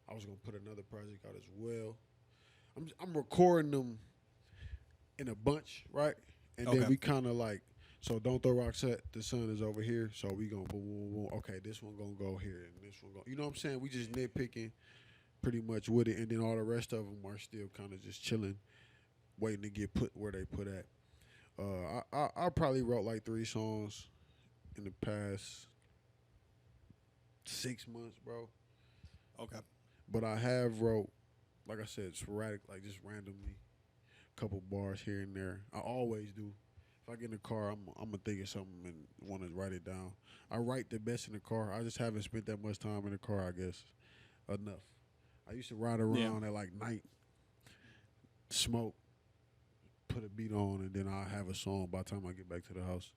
I was going to put another project out as well. I'm recording them in a bunch, right? And then we kind of like, so Don't Throw Rocks at the Sun is over here. So we going boom, boom, boom. Okay, this one going to go here and this one go. You know what I'm saying? We just nitpicking pretty much with it. And then all the rest of them are still kind of just chilling, waiting to get put where they put at. I probably wrote like 3 songs in the past 6 months, bro. Okay. But I have wrote, like I said, sporadic, like just randomly, a couple bars here and there. I always do. If I get in the car, I'm gonna think of something and want to write it down. I write the best in the car. I just haven't spent that much time in the car, I guess, enough. I used to ride around at like night, smoke, put a beat on, and then I'll have a song by the time I get back to the house.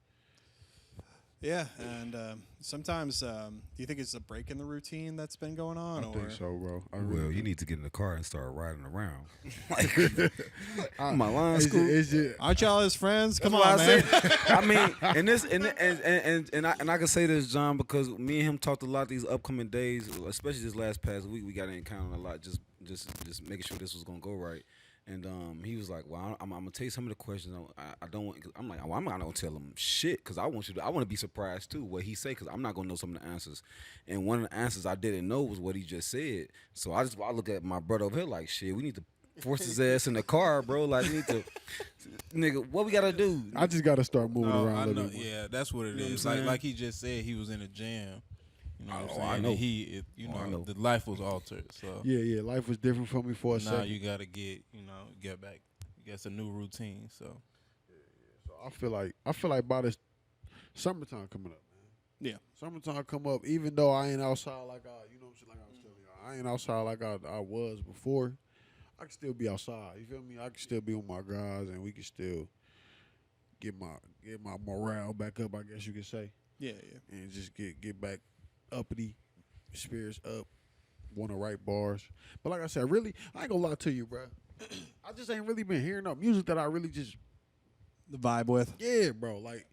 Yeah, and sometimes, do you think it's a break in the routine that's been going on? I think so, bro. Well, you need to get in the car and start riding around. Like, my line school. Aren't y'all his friends? Come on, man. I mean, and I can say this, John, because me and him talked a lot these upcoming days, especially this last past week. We got to encounter a lot, just making sure this was gonna go right. And he was like, "Well, I'm gonna tell you some of the questions. I don't want." I'm like, "Well, I'm not gonna tell him shit because I want to be surprised too what he say because I'm not gonna know some of the answers." And one of the answers I didn't know was what he just said. So I look at my brother over here like, "Shit, we need to force his ass in the car, bro. Like, we need to, nigga, what we gotta do?" I just gotta start moving around a little bit. Yeah, that's what it is. Like he just said, he was in a jam. You know what I'm saying? I know. And the life was altered. So yeah, life was different for me for a second. Now you gotta get back. You got a new routine. So So I feel like by this summertime coming up, man. Yeah. Summertime come up, even though I ain't outside like you know what I'm saying, like I was telling y'all, I ain't outside like I was before. I can still be outside. You feel me? I can still be with my guys, and we can still get my morale back up, I guess you could say. Yeah. And just get back uppity, spirits up, want to write bars. But like I said, really, I ain't gonna lie to you, bro. I just ain't really been hearing no music that I really just The vibe with. yeah, bro. Like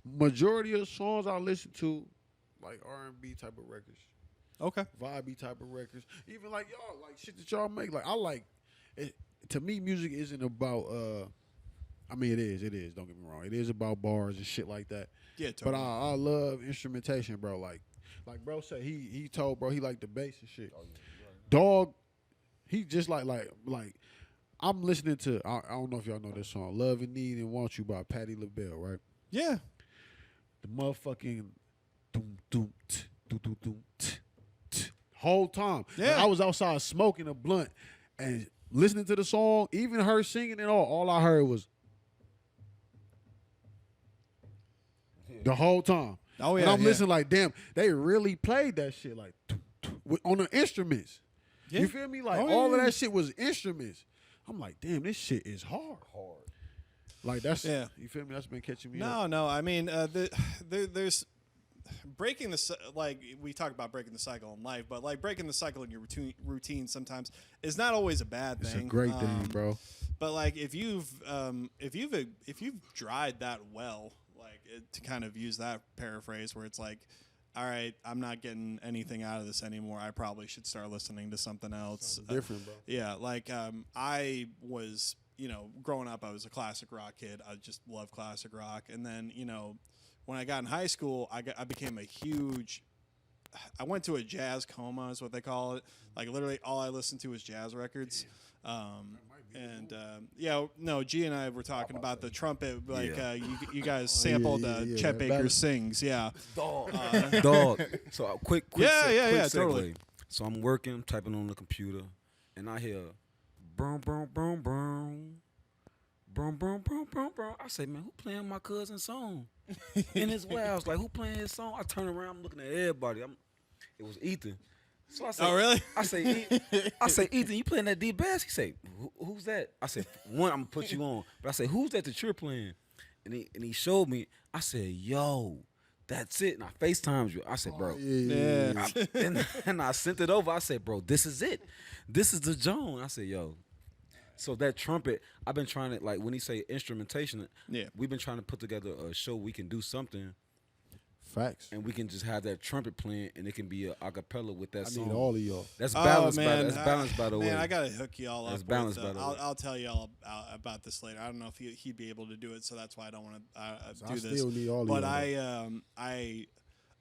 majority of the songs I listen to, like R&B type of records, Okay. vibey type of records. Even like y'all, like shit that y'all make. Like I like it. To me, music isn't about. I mean, it is. Don't get me wrong. It is about bars and shit like that. Yeah, totally. But I love instrumentation, bro. Like bro said, he told bro he liked the bass and shit. Dog, he just like I'm listening to. I don't know if y'all know this song, "Love and Need and Want You" by Patti LaBelle, right? Yeah. The motherfucking doom doom t, doom doom doom t, t, whole time. Yeah. Like, I was outside smoking a blunt and listening to the song, even her singing and all I heard was the whole time. Oh, yeah. And I'm yeah. listening like, damn, they really played that shit like on the instruments. Yeah. You feel me? Like Oh, all yeah. of that shit was instruments. I'm like, damn, this shit is hard. Like that's you feel me? That's been catching me up. No. I mean, there's breaking the like we talk about breaking the cycle in life, but like breaking the cycle in your routine sometimes is not always a bad thing. It's a great thing, bro. But like if you've dried that well, like to kind of use that paraphrase where it's like, all right, I'm not getting anything out of this anymore. I probably should start listening to something else. Different, bro. Yeah, like I was, growing up, I was a classic rock kid. I just love classic rock. And then, when I got in high school, I became a huge. I went to a jazz coma, is what they call it. Like literally, all I listened to was jazz records. G and I were talking about the trumpet. Like you guys sampled Chet Baker Sings. Yeah. Dog. So quick Yeah, segue. totally. So I'm working, typing on the computer, and I hear boom, boom, boom, boom. Boom, boom, boom, boom, boom. I say, man, who playing my cousin's song? In his way, I was like, who playing his song? I turn around, I'm looking at everybody. It was Ethan. So I say, Oh, really? I say, Ethan, you playing that D bass? He say, who's that? I said, one, I'm gonna put you on. But I say, who's that you're playing? And he showed me. I said, yo, that's it. And I FaceTimed you. I said, bro. Yeah. And I sent it over. I said, bro, this is it. This is the Joan. I said, yo. So that trumpet, I've been trying to, like, when he say instrumentation, we've been trying to put together a show we can do something. Facts. And we can just have that trumpet playing, and it can be a acapella with that song. I need all of y'all. That's balanced. Man. That's balanced, by the way. Man, I gotta hook y'all up. That's balanced, by the way. I'll tell y'all about this later. I don't know if he'd be able to do it, so that's why I don't want to do this. I still need all of y'all. But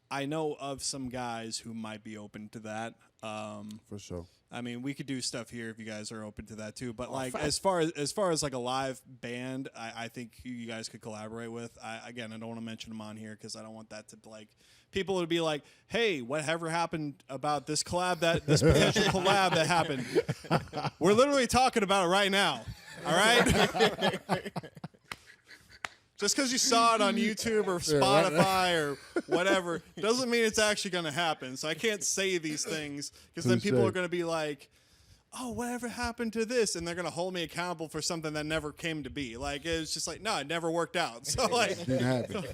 I know of some guys who might be open to that. For sure. I mean, we could do stuff here if you guys are open to that too. But like, as far as like a live band, I think you guys could collaborate with. I don't want to mention them on here because I don't want that to like people to be like, hey, whatever happened about this this potential collab that happened? We're literally talking about it right now. All right. Just because you saw it on YouTube or Spotify or whatever doesn't mean it's actually going to happen. So I can't say these things because then people are going to be like, oh, whatever happened to this? And they're going to hold me accountable for something that never came to be. Like, it's just like, no, it never worked out. So, like, Didn't happen.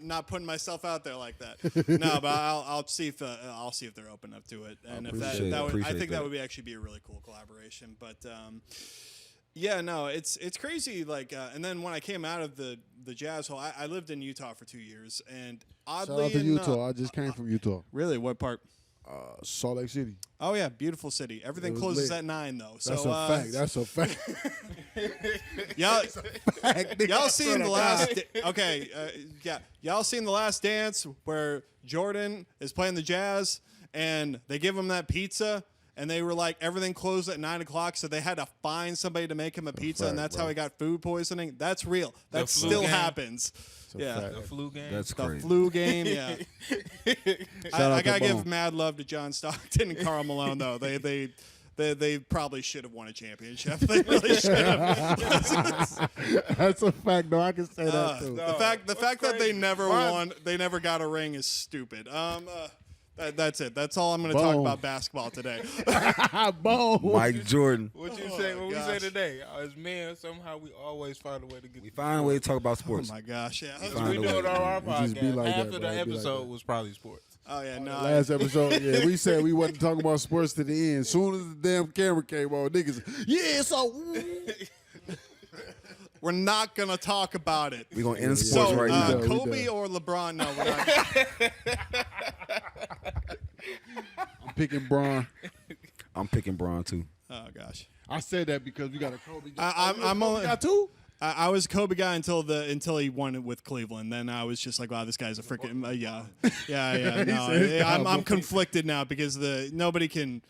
not putting myself out there like that. No, but I'll see if they're open up to it. And if I think that would actually be a really cool collaboration. But, yeah, no, it's crazy. Like, and then when I came out of the jazz hole, I lived in Utah for 2 years, and oddly Shout out to enough, Utah. I just came from Utah. Really, what part? Salt Lake City. Oh yeah, beautiful city. Everything closes at 9 though. So That's a fact. That's a fact. Y'all seen the last? Y'all seen the Last Dance where Jordan is playing the Jazz and they give him that pizza. And they were like, everything closed at 9 o'clock, so they had to find somebody to make him a pizza, and that's how he got food poisoning. That's real. That still happens. Yeah, the flu game. That's the crazy. flu game. Yeah, I gotta give mad love to John Stockton and Carl Malone though. They they probably should have won a championship. They really should have. That's a fact, though. I can say that too. The fact that they never won, they never got a ring is stupid. That's it. That's all I'm going to talk Boom. about basketball today. Boom. Mike Jordan. What you say? What we gosh. say today? As men, somehow we always find a way to get. We find a way to talk about Oh sports. my gosh, yeah. Find We a do it way. on our It just be podcast. like Half that, of bro. the It be like episode that. was probably sports. Oh yeah, no. Last episode, yeah, we said we wasn't talking about sports to the end. Soon as the damn camera came on, niggas, yeah, so We're not gonna talk about it. We're going to end sports So, right now. We Kobe done. or LeBron? No, we're not. I'm picking Braun. I'm picking Braun, too. Oh gosh. I said that because we got a Kobe. I'm only- got two. I was a Kobe guy until he won it with Cleveland. Then I was just like, wow, this guy's a freaking yeah. No, said I'm Cowboy. conflicted now because nobody can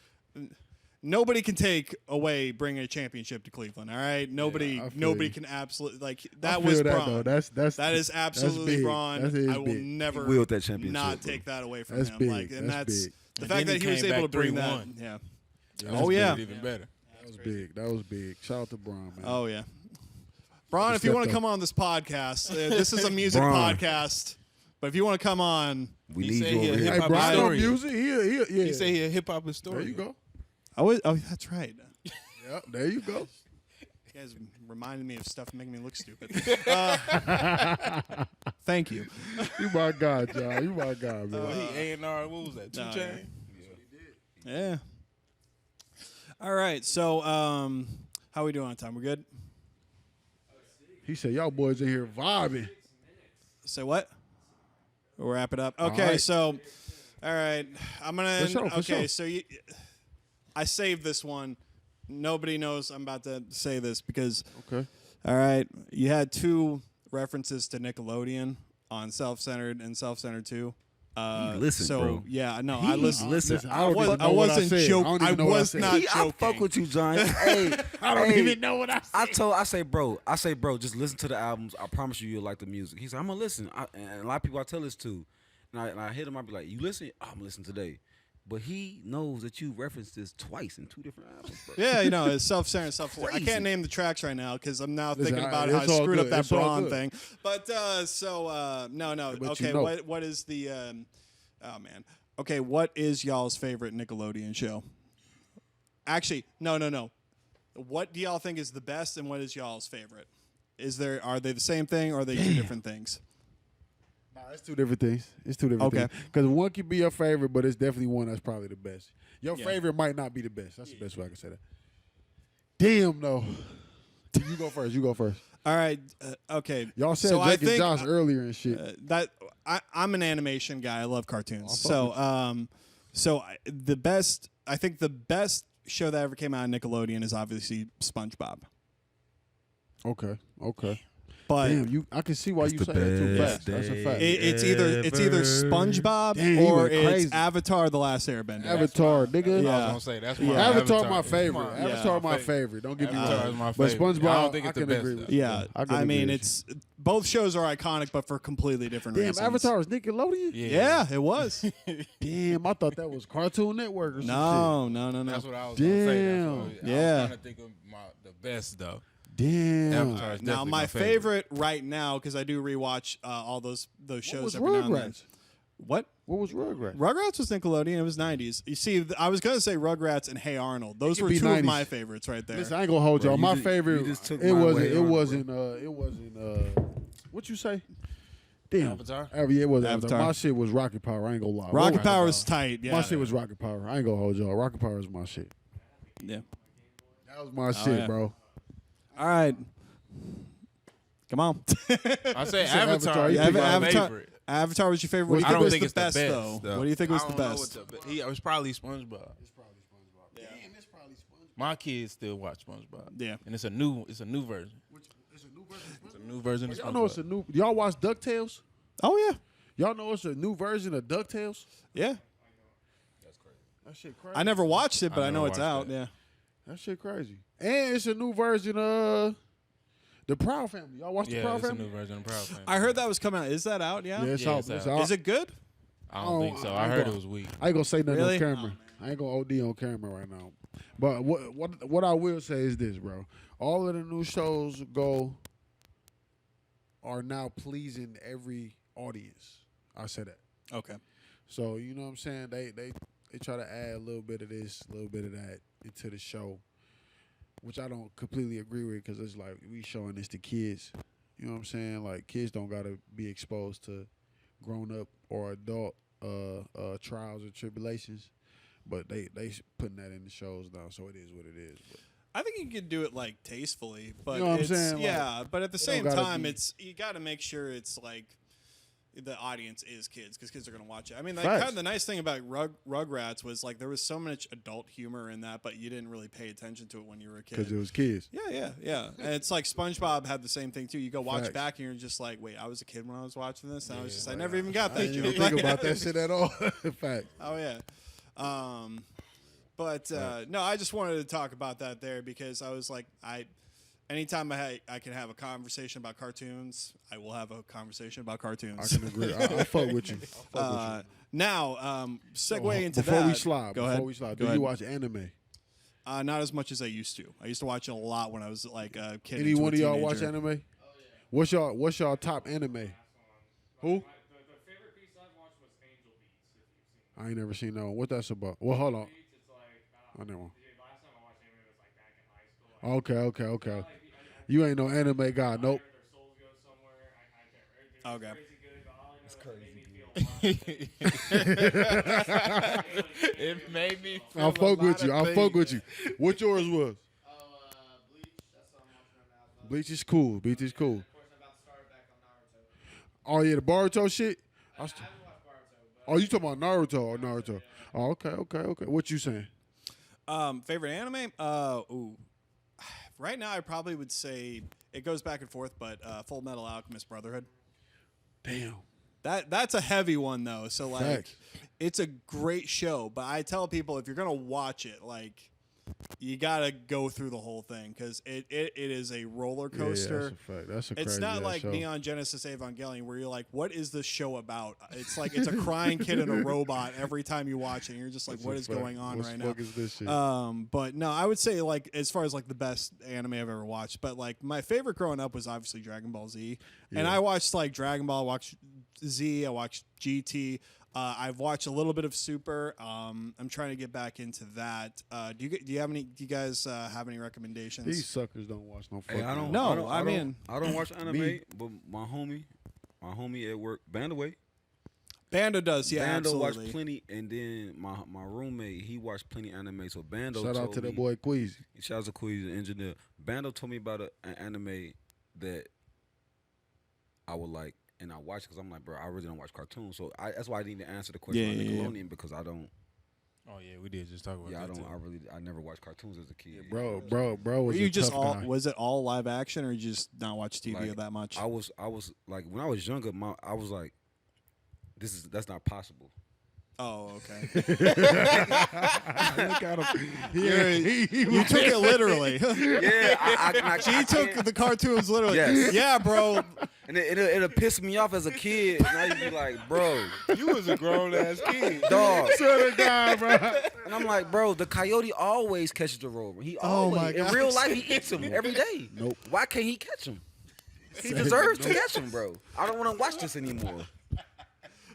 take away bringing a championship to Cleveland. All right, nobody I feel you. can absolutely like I that feel was that, Braun. though. That is absolutely big. Braun. That is I will big. never He willed that championship, not bro. take that away from That's him. big. Like, and That's that's big. the And fact then that he he was came able to back bring that. 3-1. Yeah. That's Oh yeah. Even better. That was big. That was big. Shout out to Braun, man. Oh yeah. Braun, if you stepped want to up. come on this podcast, this is a music Braun. podcast. But if you want to come on, We He need said you he a over here. Hey, hip-hop Braun on historian. music. Yeah. He said he a hip hop historian. There you go. oh that's right. Yep, there you go. You guys reminded me of stuff making me look stupid. Thank you. You my God, John. You my God, man. He A&R. What was that? 2 Nah, Chain. Yeah. All right. So, how we doing on time? We're good. He said, y'all boys in here vibing. Say what? We'll wrap it up. Okay. right. So, all right. I'm gonna. For sure, for okay. sure. So I saved this one. Nobody knows I'm about to say this because. Okay. All right. You had 2 references to Nickelodeon on Self-Centered and Self-Centered 2. listen, so, bro. yeah, no, He I listen. listen. I don't even I know what I wasn't said. joking. I don't I even know what I was said. not I joking. fuck with you, John. Hey, I don't hey, even know what I said. I say, bro, just listen to the albums. I promise you'll like the music. He said, I'm gonna listen. And a lot of people I tell this to, and I hit him. I be like, you listen? I'm gonna listen today. But he knows that you referenced this twice in 2 different albums, bro. Yeah, it's self-centered, self-centered. I Crazy. can't name the tracks right now because I'm now Listen, thinking about how I it's all screwed up good. that It's all Braun good. thing. But no. But Okay, you know. what is the? Oh man. Okay, what is y'all's favorite Nickelodeon show? Actually, no. What do y'all think is the best, and what is y'all's favorite? Are they the same thing, or are they 2 different things? Nah, it's 2 different things. It's 2 different Okay. things. Because one could be your favorite, but it's definitely one that's probably the best. Your Yeah. favorite might not be the best. That's the best way I can say that. Damn, no. You go first. You go first. All right. Okay. Y'all said so I Jake and think, Josh earlier and shit. that I'm an animation guy. I love cartoons. I'll fuck I think the best show that ever came out of Nickelodeon is obviously SpongeBob. Okay. But Damn, I can see why It's you the say that too best fast. That's a fact. it's either SpongeBob Damn, he or went it's crazy. Avatar: The Last Airbender. Avatar, nigga. Yeah. I was gonna say that's my Yeah. Avatar, my is favorite. mine. Avatar, my favorite. Don't get me Avatar wrong. is my But favorite. SpongeBob, I don't think it's the can best, agree though. with you. Yeah, I can I agree mean, with it's both shows are iconic, but for completely different you. Damn, reasons. Avatar is Nickelodeon? Yeah, it was. Damn, I thought that was Cartoon Network or some no. That's what I was gonna say. Damn. I was Yeah. trying to think of the best though. shit. Damn. Avatar is Now, definitely my favorite right now, because I do rewatch all those What shows was every now and then. Rugrats? What? What was Rugrats? Rugrats was Nickelodeon. It was 90s. You see, I was going to say Rugrats and Hey Arnold. Those could were be 2 of 90s. my favorites right there. Listen, I ain't gonna hold Bro, y'all. you My just- favorite. you just took It mine wasn't. away, It Arnold, wasn't. What you say? Damn. Avatar? Yeah, it was Avatar. Avatar. My shit was Rocket Power. I ain't gonna lie. Rocket Rocket Power Power. was tight. Yeah. My shit was Rocket Power. I ain't gonna hold y'all. Rocket Power is my shit. Yeah. That was my shit, yeah. bro. All right. Come on. I say said Avatar. Avatar. You is picked my Avatar. favorite. Avatar was your favorite. What do you I think don't was think the it's the best, best, though? What do you think was I the don't know best? what it was probably SpongeBob. My kids still watch SpongeBob. Yeah. And it's a new version. It's a new version of Y'all know it's a SpongeBob. new. Y'all watch DuckTales? Oh, yeah. Y'all know it's a new version of DuckTales? Yeah. That shit crazy. I never watched it, but I, never know it's watched out. that. Yeah. That shit crazy. And it's a new version of The Proud Family. Y'all watch The Yeah, Proud it's a Family? new version of Proud Family. I heard that was coming out. Is that out? Yeah. Yeah, it's Yeah, out. it's It's out. out. Is it good? I don't think so. I heard it was weak. I ain't gonna say nothing Really? on camera. I ain't gonna OD on camera right now. But what I will say is this, bro. All of the new shows are now pleasing every audience. I say that. Okay. So you know what I'm saying? They try to add a little bit of this, a little bit of that into the show, which I don't completely agree with because it's like we showing this to kids. You know what I'm saying? Like kids don't gotta be exposed to grown up or adult trials and tribulations, but they putting that in the shows now, so it is what it is. But I think you could do it like tastefully, but you know what I'm it's, saying? yeah. But at the same gotta time, be- you got to make sure it's like the audience is kids because kids are gonna watch it. I mean, like, Facts. kind of the nice thing about Rugrats was like there was so much adult humor in that, but you didn't really pay attention to it when you were a kid. because it was kids. Yeah. And it's like SpongeBob had the same thing too. You go watch Facts. back and you're just like, wait, I was a kid when I was watching this. And I was just, I never even got I that didn't even joke. think about that shit at all. Fact. Oh yeah. But no, I just wanted to talk about that there because I was like, anytime I can have a conversation about cartoons, I will have a conversation about I cartoons. can agree. I fuck with you. Now, segue into before that. we slide. Go Before ahead. we slide, Go do ahead. you watch anime? Not as much as I used to. I used to watch it a lot when I was like a kid. Any into one a of y'all teenager. watch anime? What's y'all top anime? Who? The favorite piece I've watched was Angel Beats, if you've seen it. I ain't never seen that one. What that's about? Well, hold on. Beats, it's like, I never. dude, last time I watched anime was like back in high school. Okay. You ain't no anime guy. Nope. Their souls go somewhere. I can't remember. Okay. Crazy good. All I know is it made me feel It made me. I'll fuck with you. I'll fuck with you. What yours was? Bleach. That's what I'm watching right now. Bleach is cool. Bleach is cool. Of course, I'm about to start back on Naruto. Oh yeah, the Boruto shit. I haven't watched Naruto, but Oh, you talking about Naruto or Naruto? Oh, okay. What you saying? Favorite anime? Ooh. Right now, I probably would say it goes back and forth, but Full Metal Alchemist Brotherhood. Damn. That's a heavy one though. So like, Facts. it's a great show. But I tell people if you're gonna watch it, like, you gotta go through the whole thing because it is a roller coaster. Yeah, that's a fact. That's a It's crazy not ass like show. Neon Genesis Evangelion where you're like, what is this show about? It's like it's a crying kid and a robot every time you watch it. And you're just like, That's what a is fact. going on What right the now? fuck is this shit? But no, I would say like as far as like the best anime I've ever watched. But like my favorite growing up was obviously Dragon Ball Z, and I watched like Dragon Ball, I watched Z, I watched GT. I've watched a little bit of Super. I'm trying to get back into that. Do you guys have any recommendations? These suckers don't watch no fucking. Hey, I don't. No, I mean- don't watch anime, Me. but my homie at work, Bandaway. Bando does, yeah, Bando absolutely. watched plenty, and then my roommate, he watched plenty anime. So Bando Shout out told to me, that boy Queasy. Shout out to Queez, the engineer. Bando told me about an anime that I would like, and I watched because I'm like, bro, I really don't watch cartoons. So that's why I didn't even answer the question on Yeah. Nickelodeon because I don't. Oh yeah, we did just talk about Yeah, I that. don't. too. I never watched cartoons as a kid. Bro Were was you a just tough all? guy. Was it all live action, or you just not watch TV Like, that much? I was like when I was younger, I was like, that's not possible. Oh, okay. Look at him. You took it literally. Yeah, I She took the cartoons literally. Yes. Yeah, bro. and it'll piss me off as a kid. And I'd be like, bro, You was a grown ass kid. dog. Swear to God, bro. And I'm like, bro, the coyote always catches the rover. He always, my in gosh. real life, he eats him every day. Nope. Why can't he catch him? He deserves to catch him, bro. I don't want to watch this anymore.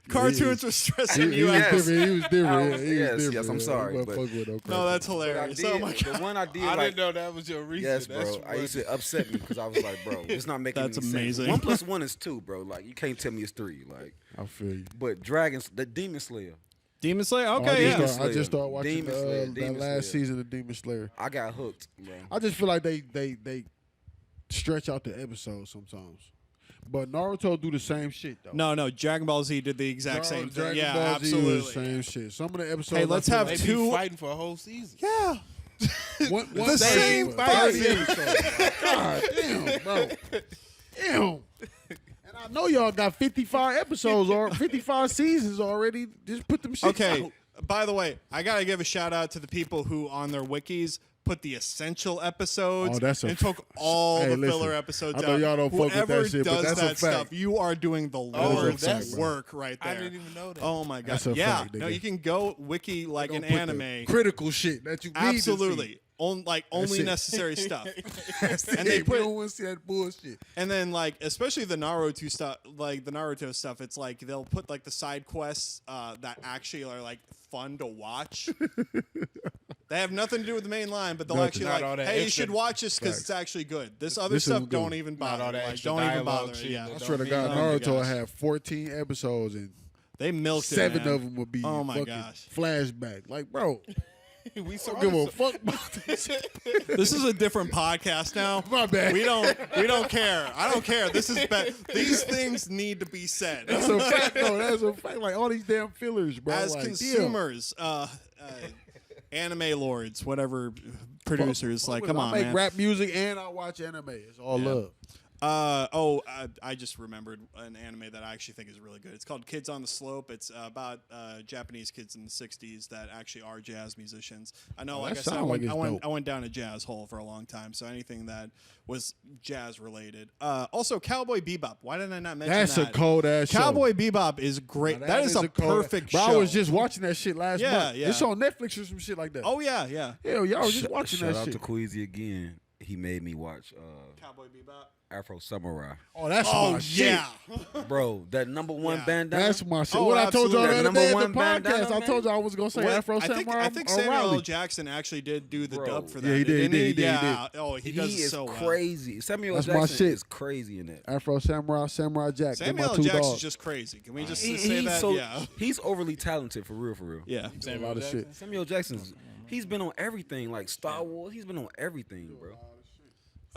Cartoons were stressing He you was out. different. He was different. was- He was yes, different. yes, I'm sorry, But but- fuck with no No, that's But I hilarious. did, Oh my the god. one I did, I like, didn't know that was your reason. yes, That's bro. I funny. used to upset me because I was like, bro, it's not making That's any amazing. sense. 1 + 1 is 2, bro. Like, you can't tell me it's 3. Like, I feel you. but the Demon Slayer. Demon Slayer? I Okay, just yeah. start- I just started watching Demon Slayer, that Demon last Slayer. season of Demon Slayer. I got hooked, bro. I just feel like they stretch out the episodes sometimes. But Naruto do the same shit though. No, Dragon Ball Z did the exact same thing. Dragon Yeah, Ball Z was absolutely. the same shit. Some of the episodes. Hey, let's I feel have They like- be two- fighting for a whole season. Yeah. One The same fight. 30 episodes. God damn, bro. Damn. And I know y'all got 55 episodes or 55 seasons already. Just put them shit Okay. out. By the way, I gotta give a shout out to the people who on their wikis put the essential episodes Oh, that's a and took all Hey, the listen, filler episodes I know out. y'all don't fuck with Whoever that shit, but does that's a that fact. stuff, you are doing the Lord's fact, bro. work right there. I didn't even know that. Oh my god! That's a Yeah, fact, no, nigga. you can go wiki like an Gonna put the anime. critical shit that you need to see. Absolutely, only it. necessary stuff. And they put, you don't want to see that bullshit. And then like especially the Naruto stuff, it's like they'll put like the side quests that actually are like fun to watch. They have nothing to do with the main line, but they'll Nothing. actually Not all like, that hey, you extra- should watch this because Facts. it's actually good. This other This is stuff good. don't even Not bother. all that Like, extra don't even dialogue bother. shit Yeah, that I don't swear to mean God, nothing. my Naruto gosh. had 14 episodes and they milked it. 7 man. of them would be Oh my fucking gosh. flashback. Like, bro, We saw don't give a this- fuck about this. This is a different podcast now. My bad. We don't care. I don't care. This is these things need to be said. That's a fact, though. That's a fact. Like, all these damn fillers, bro. As like, damn. consumers, anime lords, whatever producers, like, come I on, make man. rap music and I watch anime. It's all love. I just remembered an anime that I actually think is really good. It's called Kids on the Slope. It's about Japanese kids in the '60s that actually are jazz musicians. I know, Oh, like I that said, sound like it's I dope. went down a jazz hole for a long time. So anything that was jazz related. Also, Cowboy Bebop. Why didn't I not mention That's that? a cold ass show. Cowboy Bebop is great. Now, that is a cold- perfect Bro, show. I was just watching that shit last Yeah, month. yeah. It's on Netflix or some shit like that. Oh yeah, yeah. Hell, y'all was just watching Shout that out shit. to Queasy again. He made me watch Cowboy Bebop. Afro Samurai. Oh, that's Oh my shit. yeah. Bro, that number one Yeah. bandana. That's my shit. Oh, what I told y'all absolutely. the other Number day at one the podcast, bandana, I man. told y'all I was gonna say What- Afro I think, Samurai. I think or Samuel L. Raleigh. Jackson actually did do the Bro. dub for that. Yeah, he did, didn't he did, he Yeah. Oh, he does it is so well. crazy. Samuel That's my Jackson shit. is crazy in that. Afro Samurai, Samurai Jack. They're Samuel my L. two Jackson's dogs. just crazy. Can we just He- say he's that? so- Yeah. He's overly talented for real, for real. Yeah. a lot of shit. Samuel Jackson's he's been on everything, like Star Wars. He's been on everything, bro.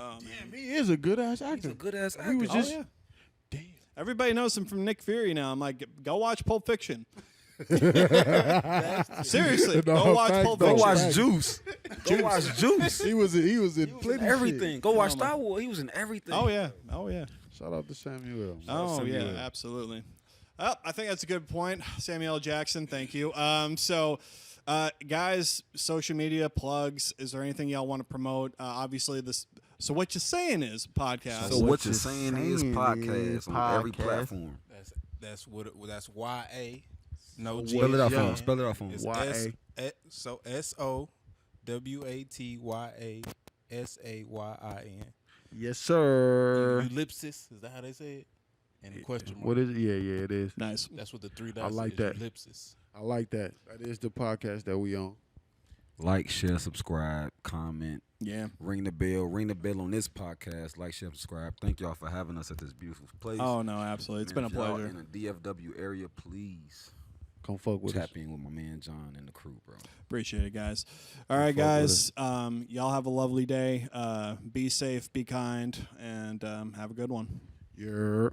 Damn, he is a good ass He's actor. a good ass actor. He was Oh, just yeah. damn. Everybody knows him from Nick Fury now. I'm like, go watch Pulp Fiction. Seriously, No, go watch facts, Pulp though. Go Fiction. watch Facts. Juice. Go watch Juice. He was in In plenty everything. Shit. Go watch Star Wars. He was in everything. Oh yeah. Oh yeah. Shout out to Samuel. Oh Samuel. yeah. Absolutely. I think that's a good point, Samuel L. Jackson. Thank you. Guys, social media plugs. Is there anything y'all want to promote? Obviously, this. So what you're saying is podcast. So what you're saying is podcast on every podcast. platform. That's YA. No G. Spell it out for Yeah. him. Spell it out for him. It's YA. So SOWATYSAYIN. Yes, sir. Ellipsis. Is that how they say it? And a question mark. What is it? Yeah, it is. Nice. That's what the 3 dots like is. that. Ellipsis. I like that. That is the podcast that we on. Like, share, subscribe, comment, Yeah. ring the bell. Ring the bell on this podcast. Like, share, subscribe. Thank y'all for having us at this beautiful place. Oh no, absolutely. It's Man, been a if y'all pleasure. in the DFW area, please Come fuck with us. tap in with my man John and the crew, bro. Appreciate it, guys. All right, fuck with guys. Y'all have a lovely day. Be safe, be kind, and have a good one. Yeah.